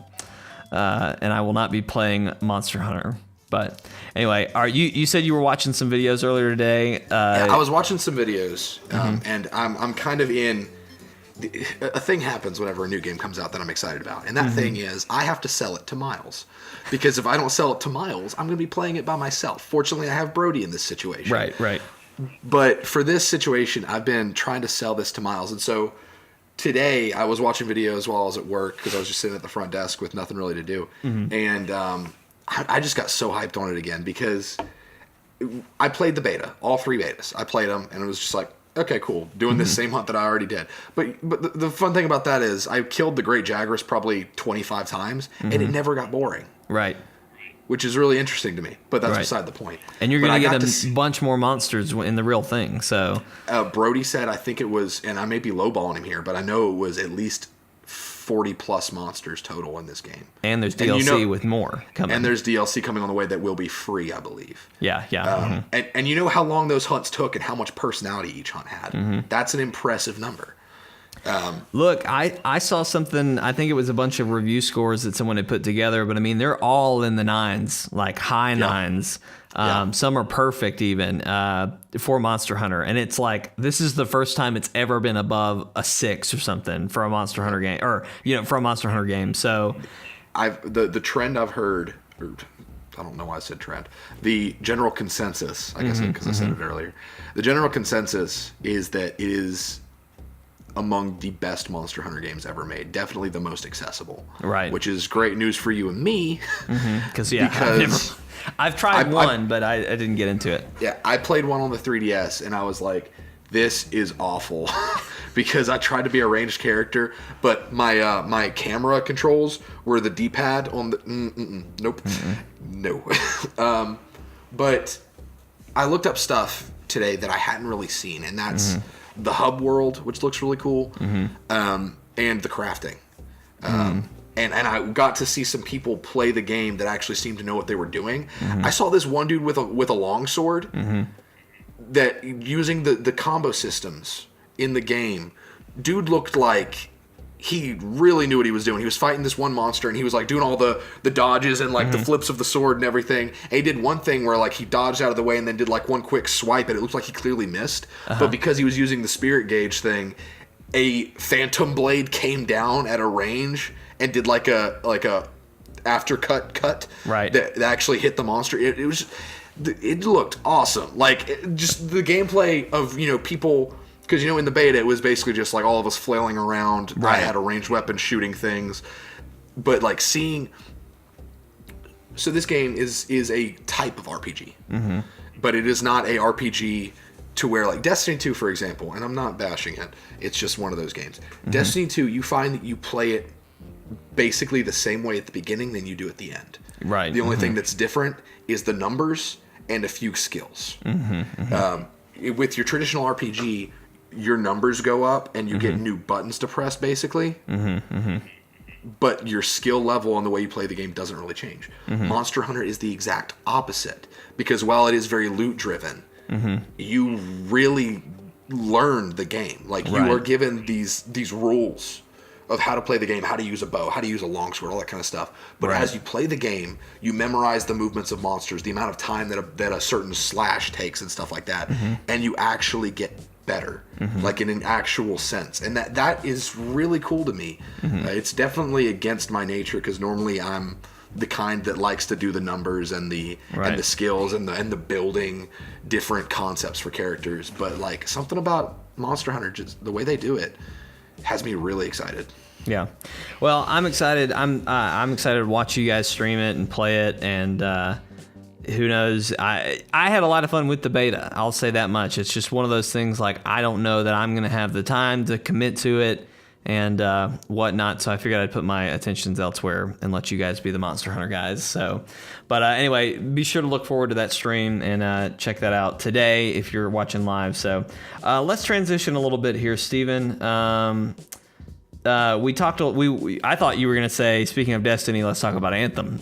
and I will not be playing Monster Hunter. But anyway, you said you were watching some videos earlier today. Yeah, I was watching some videos, and I'm kind of in. A thing happens whenever a new game comes out that I'm excited about, and that thing is I have to sell it to Miles, because if I don't sell it to Miles, I'm going to be playing it by myself. Fortunately, I have Brody in this situation. Right. But for this situation, I've been trying to sell this to Miles, and so today I was watching videos while I was at work because I was just sitting at the front desk with nothing really to do, and I just got so hyped on it again because I played the beta, all 3 betas. I played them, and it was just like, okay, cool, doing this same hunt that I already did. But the fun thing about that is I killed the Great Jagras probably 25 times, and it never got boring. Right. Which is really interesting to me, but that's beside the point. And you're going to get a bunch more monsters in the real thing, so... Brody said, I think it was, and I may be lowballing him here, but I know it was at least 40-plus monsters total in this game. And there's DLC with more coming. And there's DLC coming on the way that will be free, I believe. Yeah. And you know how long those hunts took and how much personality each hunt had? That's an impressive number. Look, I saw something, I think it was a bunch of review scores that someone had put together, but I mean, they're all in the 9s, like high 9s. Some are perfect even for Monster Hunter. And it's like, this is the first time it's ever been above a 6 or something for a Monster Hunter game, or, for a Monster Hunter game. So the trend I've heard, or I don't know why I said trend, the general consensus, I guess because I said it earlier, the general consensus is that it is among the best Monster Hunter games ever made. Definitely the most accessible. Right. Which is great news for you and me. Because I've tried one, but I didn't get into it. Yeah, I played one on the 3DS, and I was like, this is awful. Because I tried to be a ranged character, but my camera controls were the D-pad on the... nope. No. But I looked up stuff today that I hadn't really seen, and that's the hub world, which looks really cool, and the crafting. And I got to see some people play the game that actually seemed to know what they were doing. I saw this one dude with a longsword that using the combo systems in the game, dude looked like he really knew what he was doing. He was fighting this one monster, and he was like doing all the dodges and like the flips of the sword and everything. And he did one thing where like he dodged out of the way and then did like one quick swipe, and it looked like he clearly missed. But because he was using the spirit gauge thing, a phantom blade came down at a range and did like a after cut right that actually hit the monster. It looked awesome. Like just the gameplay of people. Because, in the beta, it was basically just, like, all of us flailing around. Right. I had a ranged weapon shooting things. But, like, seeing... So this game is a type of RPG. But it is not a RPG to where, like, Destiny 2, for example, and I'm not bashing it. It's just one of those games. Destiny 2, you find that you play it basically the same way at the beginning than you do at the end. Right. The only thing that's different is the numbers and a few skills. With your traditional RPG... your numbers go up and you get new buttons to press, basically. But your skill level and the way you play the game doesn't really change. Monster Hunter is the exact opposite. Because while it is very loot-driven, you really learn the game. Like, you are given these rules of how to play the game, how to use a bow, how to use a longsword, all that kind of stuff. But as you play the game, you memorize the movements of monsters, the amount of time that a certain slash takes and stuff like that. And you actually get better, like in an actual sense, and that is really cool to me. It's definitely against my nature because normally I'm the kind that likes to do the numbers and the skills and the building different concepts for characters. But like something about Monster Hunter, just the way they do it, has me really excited. Yeah, well, I'm excited. I'm excited to watch you guys stream it and play it, and who knows? I had a lot of fun with the beta. I'll say that much. It's just one of those things like I don't know that I'm going to have the time to commit to it and whatnot. So I figured I'd put my attentions elsewhere and let you guys be the Monster Hunter guys. So, but anyway, be sure to look forward to that stream and check that out today if you're watching live. So let's transition a little bit here, Steven. We talked. I thought you were going to say, speaking of Destiny, let's talk about Anthem.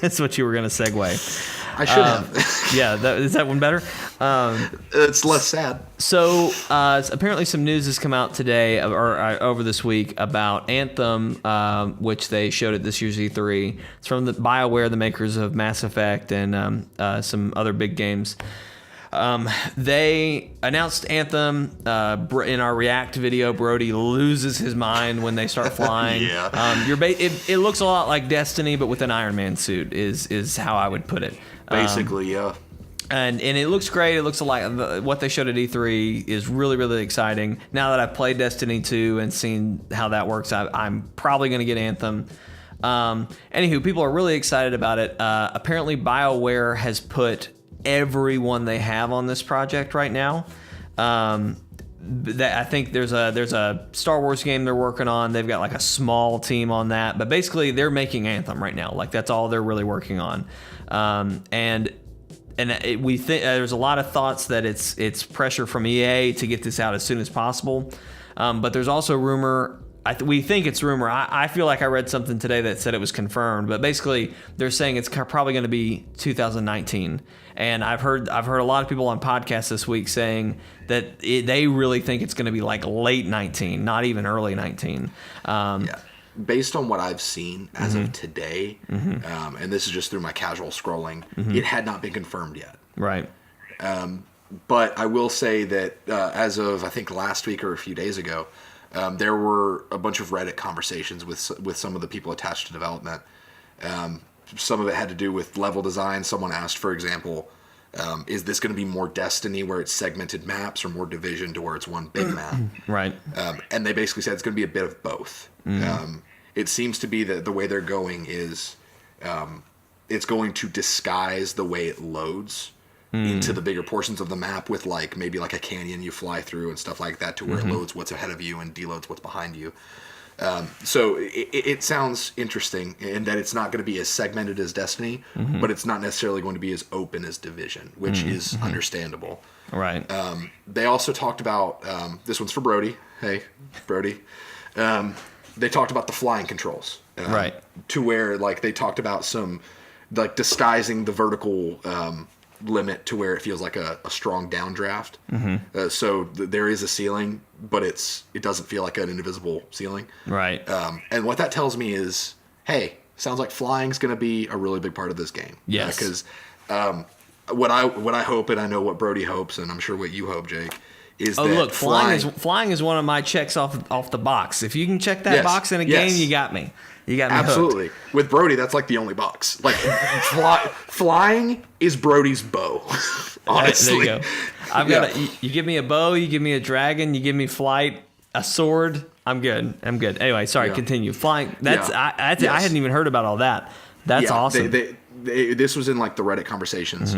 That's what you were going to segue. I should have. Yeah, is that one better? It's less sad. So apparently some news has come out today or over this week about Anthem, which they showed at this year's E3. It's from the BioWare, the makers of Mass Effect and some other big games. They announced Anthem in our React video. Brody loses his mind when they start flying. It looks a lot like Destiny, but with an Iron Man suit is how I would put it. Basically, yeah. And it looks great. It looks like what they showed at E3 is really, really exciting. Now that I've played Destiny 2 and seen how that works, I'm probably going to get Anthem. Anywho, people are really excited about it. Apparently, BioWare has put everyone they have on this project right now. I think there's a Star Wars game they're working on. They've got like a small team on that, but basically they're making Anthem right now. Like that's all they're really working on. We think there's a lot of thoughts that it's pressure from EA to get this out as soon as possible. But there's also rumor, we think it's rumor. I feel like I read something today that said it was confirmed, but basically they're saying it's probably going to be 2019. And I've heard a lot of people on podcasts this week saying that they really think it's going to be like late 19, not even early 19. Based on what I've seen as of today, and this is just through my casual scrolling, it had not been confirmed yet. Right. But I will say that as of, I think, last week or a few days ago, there were a bunch of Reddit conversations with some of the people attached to development. Some of it had to do with level design. Someone asked, for example, is this going to be more Destiny where it's segmented maps or more Division to where it's one big map? Right. And they basically said it's going to be a bit of both. It seems to be that the way they're going is it's going to disguise the way it loads into the bigger portions of the map with maybe a canyon you fly through and stuff like that to where it loads what's ahead of you and deloads what's behind you. So it sounds interesting in that it's not going to be as segmented as Destiny, but it's not necessarily going to be as open as Division, which is understandable. Right. They also talked about, this one's for Brody. Hey, Brody. They talked about the flying controls. Right. To where they talked about some disguising the vertical limit to where it feels like a strong downdraft. So there is a ceiling, but it doesn't feel like an invisible ceiling. Right. And what that tells me is, hey, sounds like flying's going to be a really big part of this game. Yes. Because what I hope, and I know what Brody hopes, and I'm sure what you hope, Jake, is that look, flying is one of my checks off the box. If you can check that box in a game, you got me. You got me absolutely hooked. With Brody, that's the only box. Flying is Brody's bow. Honestly, there you go. I've got you give me a bow, you give me a dragon, you give me flight, a sword. I'm good. Anyway, sorry. Continue. Flying. I hadn't even heard about all that. That's awesome. This was in the Reddit conversations.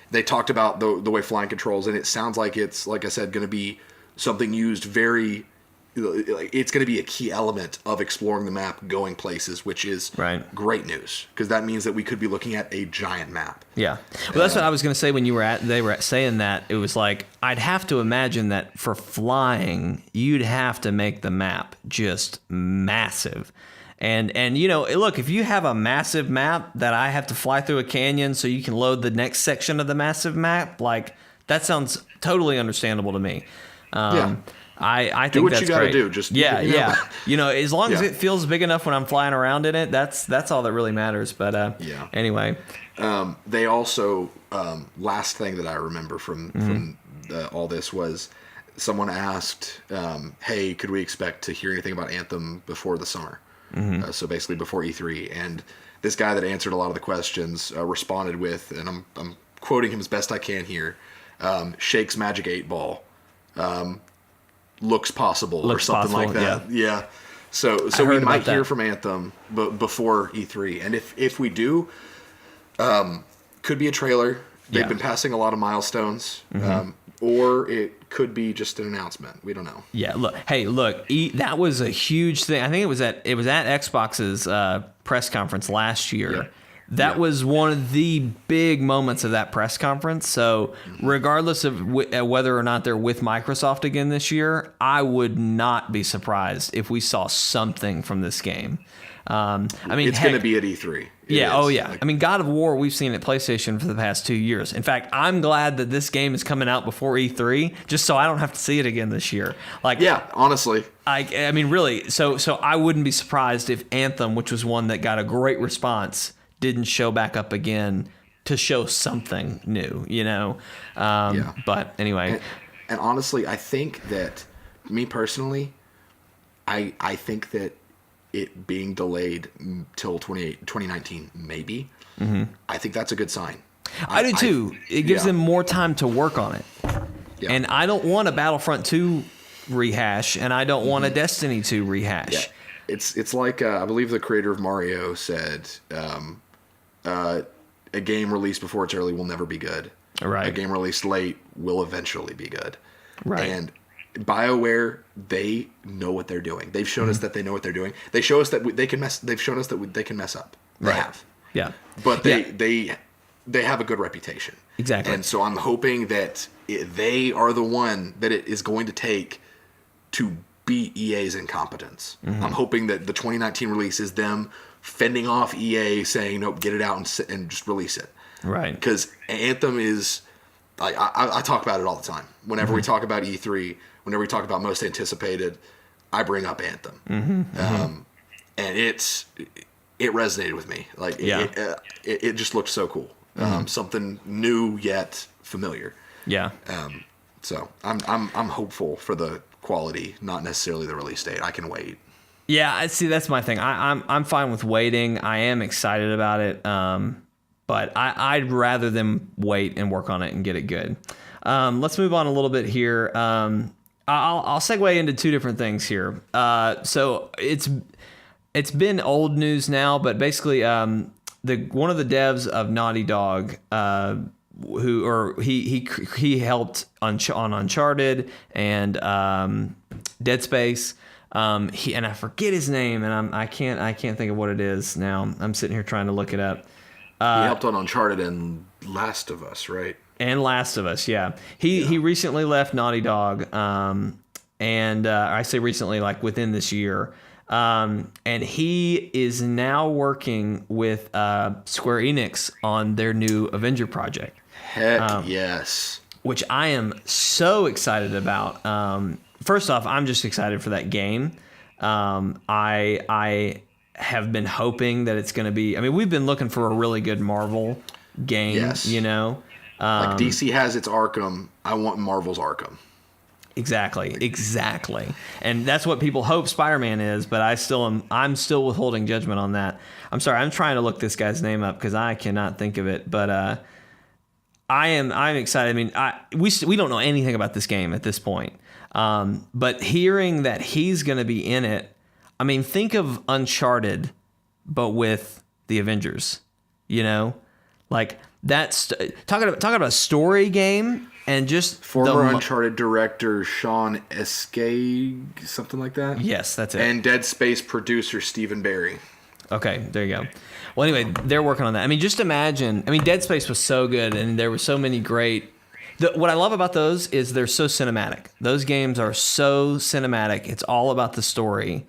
They talked about the way flying controls, and it sounds like it's, like I said, going to be something used very. It's going to be a key element of exploring the map, going places, which is great news, because that means that we could be looking at a giant map. Yeah. Well, that's what I was going to say when they were saying that. It was I'd have to imagine that for flying, you'd have to make the map just massive. And look, if you have a massive map that I have to fly through a canyon so you can load the next section of the massive map, that sounds totally understandable to me. I think do what that's you got to great. do. Just as long as it feels big enough when I'm flying around in it, that's all that really matters. But anyway, they also last thing that I remember from all this was someone asked, "Hey, could we expect to hear anything about Anthem before the summer?" So basically before E3, and this guy that answered a lot of the questions responded with, and I'm quoting him as best I can here, "Shakes Magic 8 Ball." Looks possible or something like that. Yeah. So we might hear from Anthem before E3. And if we do, could be a trailer. They've been passing a lot of milestones. Or it could be just an announcement. We don't know. Yeah, look. That was a huge thing. I think it was at Xbox's press conference last year. Yeah. That was one of the big moments of that press conference. So regardless of whether or not they're with Microsoft again this year, I would not be surprised if we saw something from this game. It's going to be at E3. God of War, we've seen at PlayStation for the past 2 years. In fact, I'm glad that this game is coming out before E3, just so I don't have to see it again this year. Honestly. Really. So I wouldn't be surprised if Anthem, which was one that got a great response, didn't show back up again to show something new, But anyway. And honestly, I think that, me personally, I think that it being delayed till 2019, maybe, I think that's a good sign. I do too. It gives them more time to work on it. Yeah. And I don't want a Battlefront 2 rehash, and I don't want a Destiny 2 rehash. Yeah. It's like, I believe the creator of Mario said, a game released before it's early will never be good. Right. A game released late will eventually be good. Right. And BioWare, they know what they're doing. They've shown us that they know what they're doing. They show us that they can mess. They've shown us that they can mess up. They have. Yeah. But they have a good reputation. Exactly. And so I'm hoping that they are the one that it is going to take to beat EA's incompetence. I'm hoping that the 2019 release is them fending off EA, saying, nope, get it out and just release it. Right. Because Anthem is, like, I talk about it all the time. Whenever we talk about E3, whenever we talk about most anticipated, I bring up Anthem. And it resonated with me. Like, it just looked so cool. Something new yet familiar. Yeah. So I'm hopeful for the quality, not necessarily the release date. I can wait. Yeah, I see. That's my thing. I'm fine with waiting. I am excited about it. But I'd rather them wait and work on it and get it good. Let's move on a little bit here. I'll segue into two different things here. So it's been old news now, but basically, one of the devs of Naughty Dog, he helped on Uncharted and Dead Space. And I forget his name, and I can't think of what it is now. I'm sitting here trying to look it up. He helped on Uncharted and Last of Us, right? And Last of Us, yeah. He recently left Naughty Dog, and I say recently, like within this year. And he is now working with Square Enix on their new Avenger project. Heck yes. Which I am so excited about. First off, I'm just excited for that game. I have been hoping that it's going to be... I mean, we've been looking for a really good Marvel game, you know? Like DC has its Arkham. I want Marvel's Arkham. Exactly. And that's what people hope Spider-Man is, but I'm still withholding judgment on that. I'm sorry, I'm trying to look this guy's name up because I cannot think of it, but I'm excited. I mean, we don't know anything about this game at this point. But hearing that he's going to be in it, I mean, think of Uncharted, but with the Avengers, you know, like that's talking about a story game and just former Uncharted director Sean Escape, something like that. Yes, that's it. And Dead Space producer Stephen Barry. Okay, there you go. Well, anyway, they're working on that. I mean, just imagine. I mean, Dead Space was so good, and there were so many great. What I love about those is they're so cinematic. Those games are so cinematic. It's all about the story.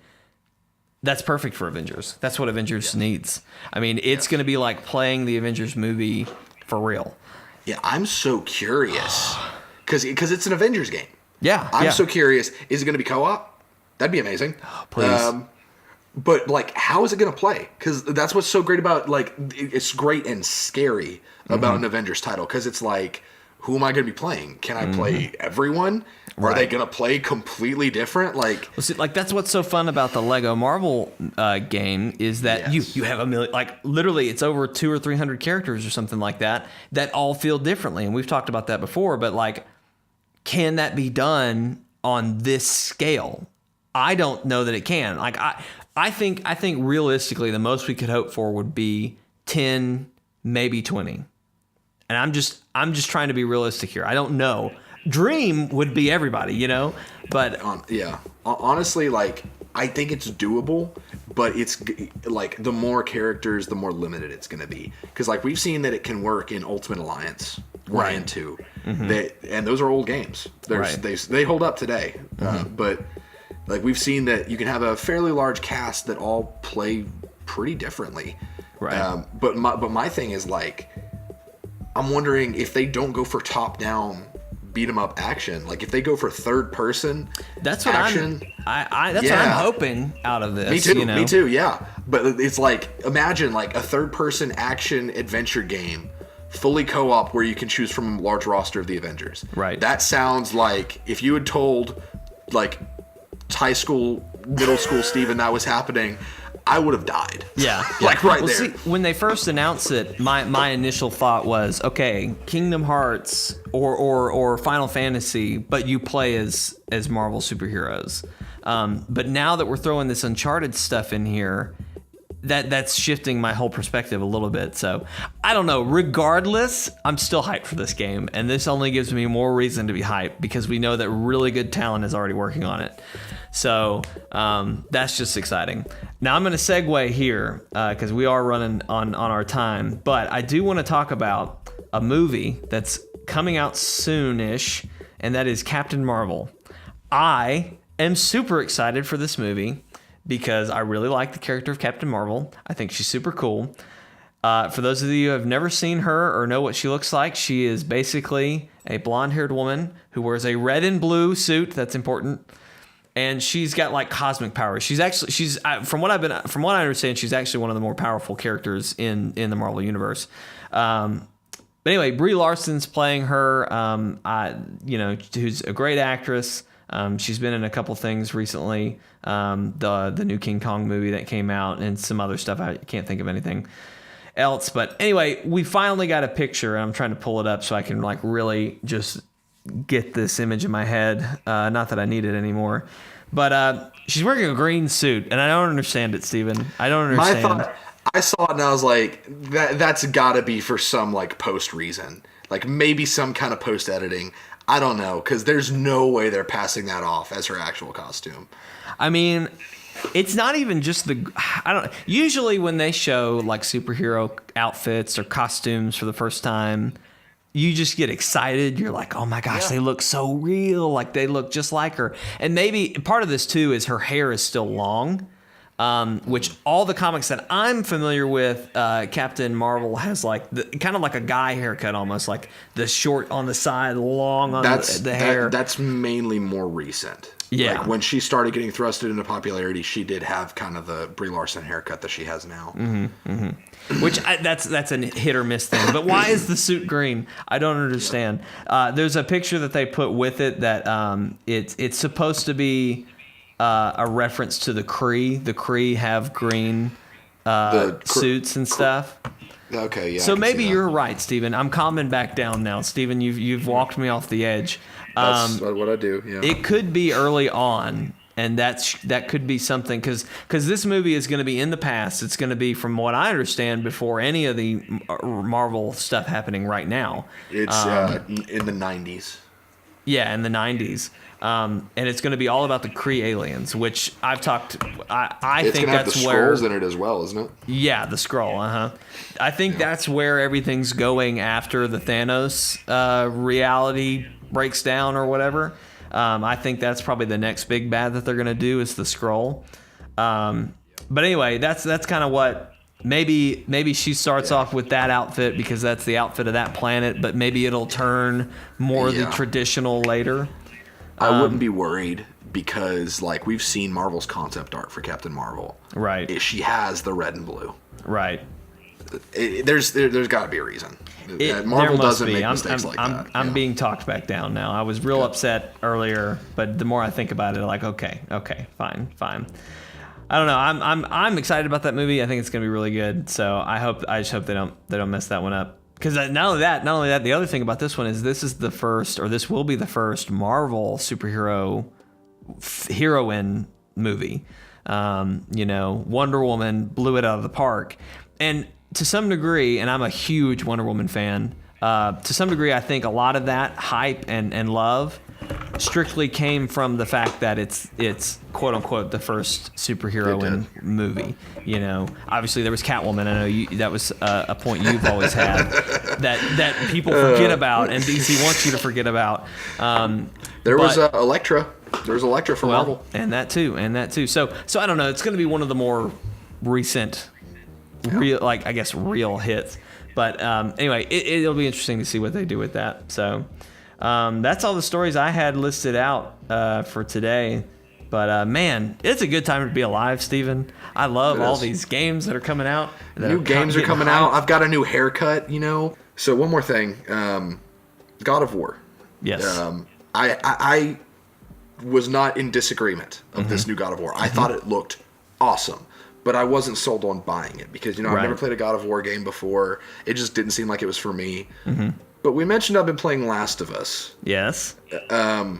That's perfect for Avengers. That's what Avengers needs. I mean, it's going to be like playing the Avengers movie for real. Yeah, I'm so curious because it's an Avengers game. Yeah, I'm so curious. Is it going to be co-op? That'd be amazing. Oh, please. But like, how is it going to play? Because that's what's so great about, like, it's great and scary about an Avengers title. Because it's like, who am I going to be playing? Can I play everyone? Right. Are they going to play completely different? Like, well, see, like that's what's so fun about the Lego Marvel game is that you have a million, like literally it's over 200 or 300 characters or something like that all feel differently. And we've talked about that before, but like, can that be done on this scale? I don't know that it can. Like I think realistically the most we could hope for would be 10, maybe 20. And I'm just trying to be realistic here. I don't know. Dream would be everybody, you know? But honestly, like I think it's doable, but it's like the more characters, the more limited it's going to be. Because like we've seen that it can work in Ultimate Alliance 1 and 2. And those are old games. They hold up today. But like we've seen that you can have a fairly large cast that all play pretty differently. Right. But my thing is like, I'm wondering if they don't go for top-down beat 'em up action, like if they go for third person action. That's what I'm hoping out of this. Me too. You know? Me too. Yeah. But it's like, imagine like a third person action adventure game, fully co-op where you can choose from a large roster of the Avengers. Right. That sounds like if you had told like high school, middle school Steven that was happening, I would have died. Yeah. Like there. See, when they first announced it, my initial thought was, okay, Kingdom Hearts or Final Fantasy, but you play as Marvel superheroes. But now that we're throwing this Uncharted stuff in here, that's shifting my whole perspective a little bit. So I don't know. Regardless, I'm still hyped for this game, and this only gives me more reason to be hyped because we know that really good talent is already working on it. So that's just exciting. Now I'm going to segue here because we are running on our time, but I do want to talk about a movie that's coming out soonish, and that is Captain Marvel. I am super excited for this movie because I really like the character of Captain Marvel. I think she's super cool. For those of you who have never seen her or know what she looks like, she is basically a blonde-haired woman who wears a red and blue suit. That's important. And she's got like cosmic powers. She's from what I understand, she's actually one of the more powerful characters in the Marvel universe. But anyway, Brie Larson's playing her. Who's a great actress. She's been in a couple things recently. The new King Kong movie that came out and some other stuff. I can't think of anything else. But anyway, we finally got a picture. I'm trying to pull it up so I can like really just get this image in my head. Not that I need it anymore. But she's wearing a green suit, and I don't understand it, Steven. I don't understand. I saw it and I was like, that's got to be for some like post reason. Like maybe some kind of post editing. I don't know, because there's no way they're passing that off as her actual costume. I mean, it's not even just usually when they show like superhero outfits or costumes for the first time, you just get excited. You're like, oh my gosh, They look so real. Like they look just like her. And maybe part of this too is her hair is still long, which all the comics that I'm familiar with, Captain Marvel has like kind of like a guy haircut almost, like the short on the side, long on the hair. That's mainly more recent. Yeah. Like when she started getting thrusted into popularity, she did have kind of the Brie Larson haircut that she has now. Mm-hmm, mm-hmm. Which that's a hit or miss thing. But why is the suit green? I don't understand. There's a picture that they put with it that it's supposed to be a reference to the Kree. The Kree have green suits and stuff. Okay, yeah. So maybe you're right, Steven. I'm calming back down now. Steven, you've walked me off the edge. That's what I do, yeah. It could be early on, and that could be something, because this movie is going to be in the past. It's going to be, from what I understand, before any of the Marvel stuff happening right now. It's in the 90s. Yeah, in the 90s. And it's going to be all about the Kree aliens, which I've talked. I think that's have the where Skrulls in it as well, isn't it? Yeah, the Skrull. I think that's where everything's going after the Thanos reality breaks down or whatever. I think that's probably the next big bad that they're going to do is the Skrull. But anyway, that's kind of what. Maybe she starts off with that outfit because that's the outfit of that planet, but maybe it'll turn more the traditional later. I wouldn't be worried because, like, we've seen Marvel's concept art for Captain Marvel. Right. She has the red and blue. Right. There's got to be a reason. Marvel doesn't make mistakes like that. I'm being talked back down now. I was real upset earlier, but the more I think about it, I'm like, okay, fine. I don't know. I'm excited about that movie. I think it's gonna be really good. So I just hope they don't mess that one up. Because not only that, the other thing about this one is this will be the first Marvel superhero heroine movie. Wonder Woman blew it out of the park, and to some degree, and I'm a huge Wonder Woman fan. To some degree, I think a lot of that hype and love strictly came from the fact that it's quote unquote the first superhero movie. Obviously there was Catwoman. I know that was a point you've always had that people forget about, and DC wants you to forget about. There was Elektra. There was Elektra for Marvel, and that too. So I don't know. It's going to be one of the more recent, real hits. But anyway, it'll be interesting to see what they do with that. So. That's all the stories I had listed out for today. But man, it's a good time to be alive, Steven. I love all these games that are coming out. New games are coming out. I've got a new haircut, So one more thing. God of War. Yes. I was not in disagreement of this new God of War. I thought it looked awesome. But I wasn't sold on buying it because, I've never played a God of War game before. It just didn't seem like it was for me. Mm-hmm. But we mentioned I've been playing Last of Us. Yes. And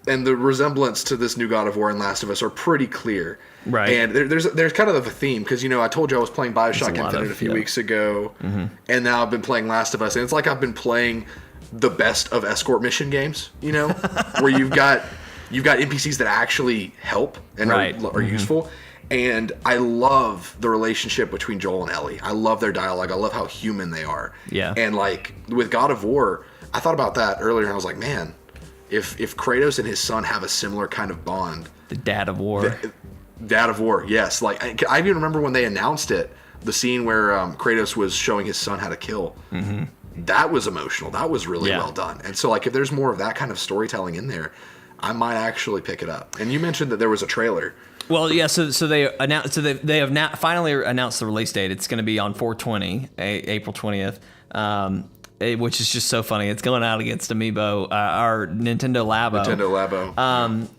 the resemblance to this new God of War and Last of Us are pretty clear. Right. And there's kind of a theme because, I told you I was playing Bioshock Infinite a few weeks ago. Mm-hmm. And now I've been playing Last of Us. And it's like I've been playing the best of escort mission games, where you've got NPCs that actually help and are useful. And I love the relationship between Joel and Ellie. I love their dialogue. I love how human they are. Yeah. And with God of War, I thought about that earlier and I was like, man, if Kratos and his son have a similar kind of bond. The dad of war. Dad of war, yes. Like I even remember when they announced it, the scene where Kratos was showing his son how to kill. Mm-hmm. That was emotional. That was really well done. And so, like, if there's more of that kind of storytelling in there, I might actually pick it up. And you mentioned that there was a trailer. Well, yeah. So they announced. So they have now finally announced the release date. It's going to be on 4/20, April 20th. Which is just so funny. It's going out against Amiibo, our Nintendo Labo.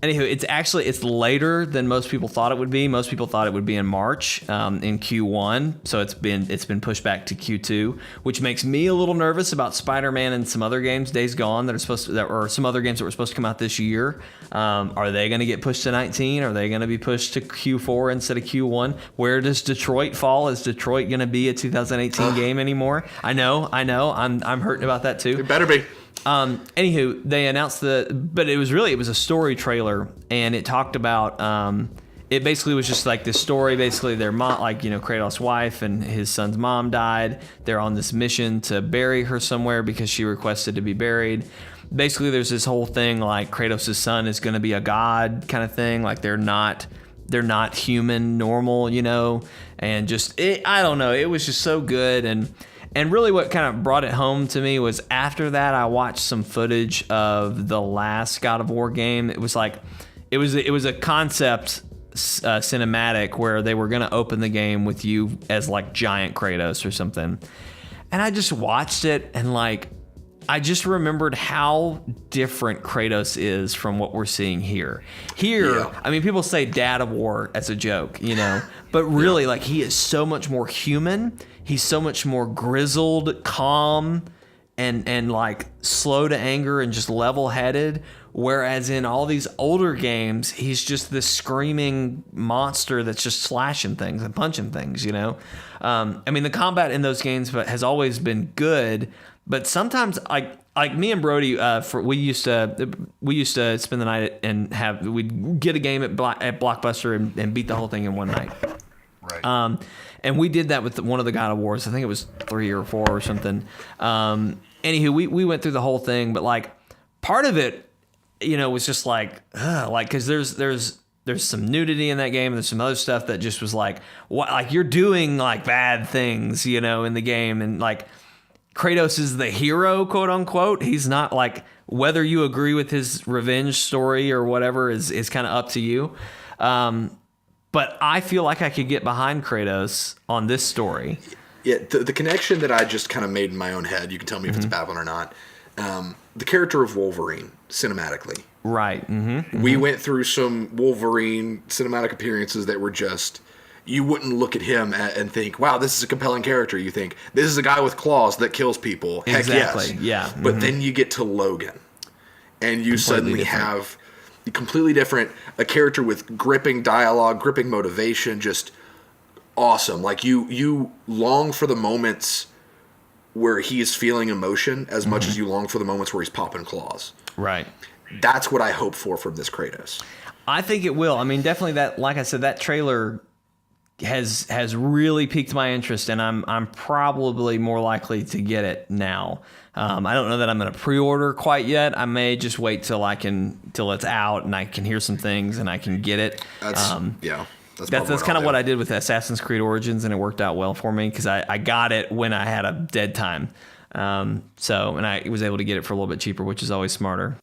Anywho, it's later than most people thought it would be. Most people thought it would be in March, in Q1. So it's been pushed back to Q2, which makes me a little nervous about Spider-Man and some other games, Days Gone, or some other games that were supposed to come out this year. Are they going to get pushed to 19? Are they going to be pushed to Q4 instead of Q1? Where does Detroit fall? Is Detroit going to be a 2018 game anymore? I know. I'm hurting about that too. It better be. Anywho, they announced but it was a story trailer, and it talked about, it basically was just like this story, basically their mom, like, Kratos' wife and his son's mom died. They're on this mission to bury her somewhere because she requested to be buried. Basically, there's this whole thing like Kratos' son is going to be a god kind of thing. Like they're not human, normal, and I don't know. It was just so good. And really what kind of brought it home to me was after that, I watched some footage of the last God of War game. It was like, it was a concept cinematic where they were going to open the game with you as like giant Kratos or something. And I just watched it and like, I just remembered how different Kratos is from what we're seeing here. I mean, people say Dad of War as a joke, but really like he is so much more human. He's so much more grizzled, calm, and like slow to anger and just level-headed. Whereas in all these older games, he's just this screaming monster that's just slashing things and punching things, I mean, the combat in those games has always been good, but sometimes like me and Brody, we used to spend the night and we'd get a game at Blockbuster and beat the whole thing in one night. Right. And we did that with one of the God of Wars. I think it was 3 or 4 or something. Anywho, we went through the whole thing, but like part of it, was just like, because there's some nudity in that game, and there's some other stuff that just was like, what, like you're doing like bad things, in the game, and like Kratos is the hero, quote unquote. He's not like, whether you agree with his revenge story or whatever is kind of up to you. But I feel like I could get behind Kratos on this story. Yeah, the connection that I just kind of made in my own head, you can tell me if it's a bad one or not. The character of Wolverine, cinematically. Right. Mm-hmm. We went through some Wolverine cinematic appearances that were just, you wouldn't look at him and think, wow, this is a compelling character. You think, this is a guy with claws that kills people. Heck exactly. Yes. Yeah. But then you get to Logan, and you suddenly have completely different, a character with gripping dialogue, gripping motivation, just awesome. Like you long for the moments where he is feeling emotion as much as you long for the moments where he's popping claws. Right. That's what I hope for from this Kratos. I think it will. I mean, definitely that, like I said, that trailer has really piqued my interest, and I'm probably more likely to get it now. I don't know that I'm going to pre-order quite yet. I may just wait till it's out and I can hear some things and I can get it. That's kind of what I did with Assassin's Creed Origins, and it worked out well for me because I got it when I had a dead time. And I was able to get it for a little bit cheaper, which is always smarter.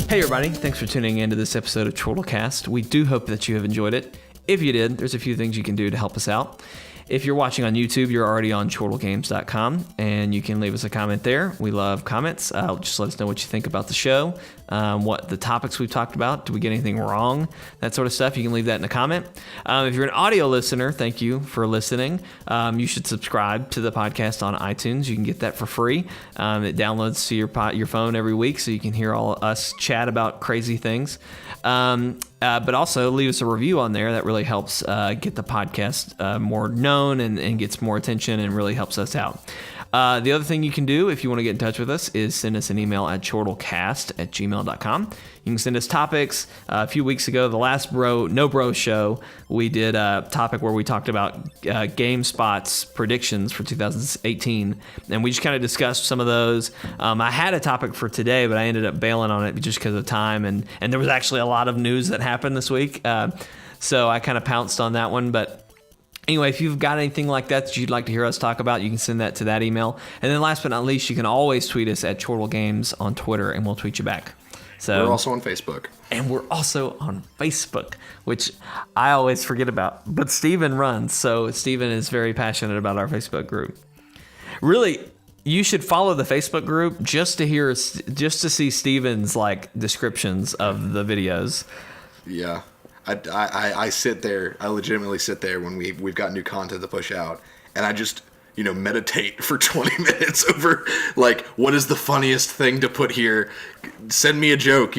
Hey everybody, thanks for tuning in to this episode of Chortle Cast. We do hope that you have enjoyed it. If you did, there's a few things you can do to help us out. If you're watching on YouTube, you're already on chortlegames.com, and you can leave us a comment there. We love comments. Just let us know what you think about the show, what the topics we've talked about. Do we get anything wrong? That sort of stuff. You can leave that in a comment. If you're an audio listener, thank you for listening. You should subscribe to the podcast on iTunes. You can get that for free. It downloads to your phone every week, so you can hear all us chat about crazy things. But also leave us a review on there. That really helps get the podcast more known and gets more attention and really helps us out. The other thing you can do if you want to get in touch with us is send us an email at chortlecast@gmail.com. You can send us topics. A few weeks ago, the last No Bro show, we did a topic where we talked about GameSpot's predictions for 2018, and we just kind of discussed some of those. I had a topic for today, but I ended up bailing on it just because of time, and there was actually a lot of news that happened this week, so I kind of pounced on that one, but anyway, if you've got anything like that you'd like to hear us talk about, you can send that to that email. And then last but not least, you can always tweet us at Chortle Games on Twitter, and we'll tweet you back. So we're also on Facebook. And we're also on Facebook, which I always forget about. But Steven runs, so Steven is very passionate about our Facebook group. Really, you should follow the Facebook group just to see Steven's like descriptions of the videos. Yeah. I sit there. I legitimately sit there when we've got new content to push out, and I just meditate for 20 minutes over like what is the funniest thing to put here. Send me a joke.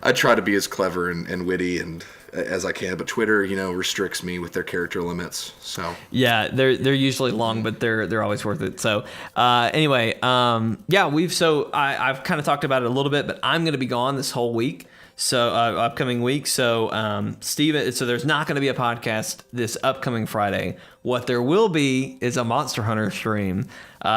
I try to be as clever and witty and as I can, but Twitter restricts me with their character limits. So yeah, they're usually long, but they're always worth it. So anyway, I've kind of talked about it a little bit, but I'm going to be gone this whole week. So upcoming week. So Steven, so there's not going to be a podcast this upcoming Friday. What there will be is a Monster Hunter stream.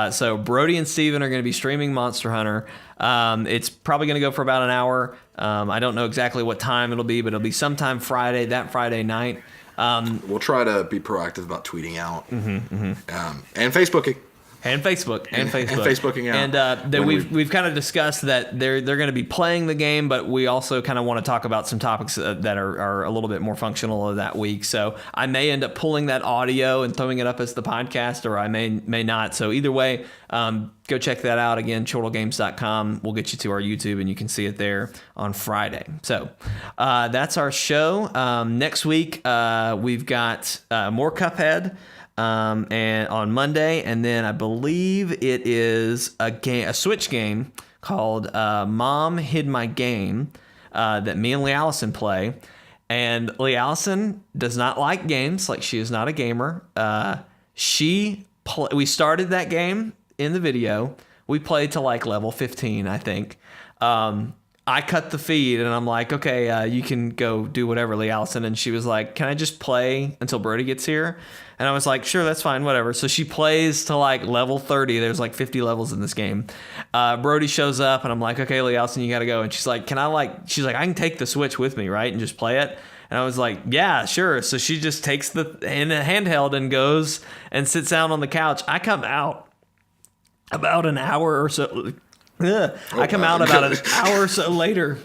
So Brody and Steven are going to be streaming Monster Hunter. It's probably going to go for about an hour. I don't know exactly what time it'll be, but it'll be sometime that Friday night. We'll try to be proactive about tweeting out and Facebooking. And Facebooking out. And then we've kind of discussed that they're going to be playing the game, but we also kind of want to talk about some topics that are a little bit more functional that week. So I may end up pulling that audio and throwing it up as the podcast, or I may not. So either way, go check that out. Again, chortlegames.com. We'll get you to our YouTube, and you can see it there on Friday. So that's our show. Next week, we've got more Cuphead. And on Monday, and then I believe it is a Switch game called Mom Hid My Game that me and Lee Allison play. And Lee Allison does not like games, like she is not a gamer. We started that game in the video. We played to like level 15, I think. I cut the feed and I'm like, okay, you can go do whatever, Lee Allison. And she was like, can I just play until Brody gets here? And I was like, sure, that's fine, whatever. So she plays to like level 30. There's like 50 levels in this game. Brody shows up and I'm like, okay, Lee Allison, you got to go. And she's like, she's like, I can take the Switch with me, right? And just play it. And I was like, yeah, sure. So she just takes the handheld and goes and sits down on the couch. I come out about an hour or so. I come out about an hour or so later.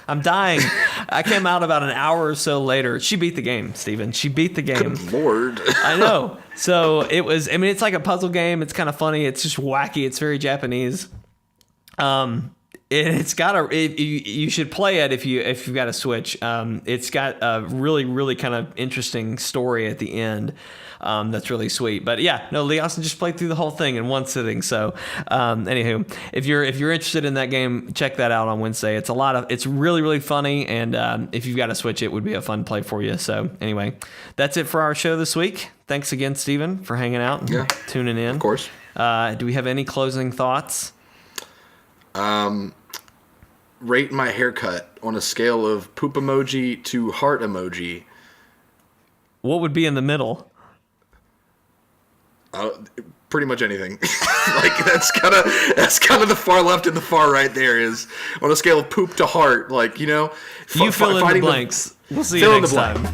I'm dying. I came out about an hour or so later. She beat the game, Steven. She beat the game. Good Lord. I know. So it was, it's like a puzzle game. It's kind of funny. It's just wacky. It's very Japanese. It's got you should play it if you've got a Switch. It's got a really, really kind of interesting story at the end. That's really sweet. But yeah, no, Lee Austin just played through the whole thing in one sitting. So, anywho, if you're interested in that game, check that out on Wednesday. It's really, really funny. And, if you've got a Switch, it would be a fun play for you. So anyway, that's it for our show this week. Thanks again, Steven, for hanging out and tuning in. Of course. Do we have any closing thoughts? Rate my haircut on a scale of poop emoji to heart emoji. What would be in the middle? Pretty much anything. Like that's kind of the far left and the far right. There is on a scale of poop to heart. Like you fill in the blanks. We'll see you next time.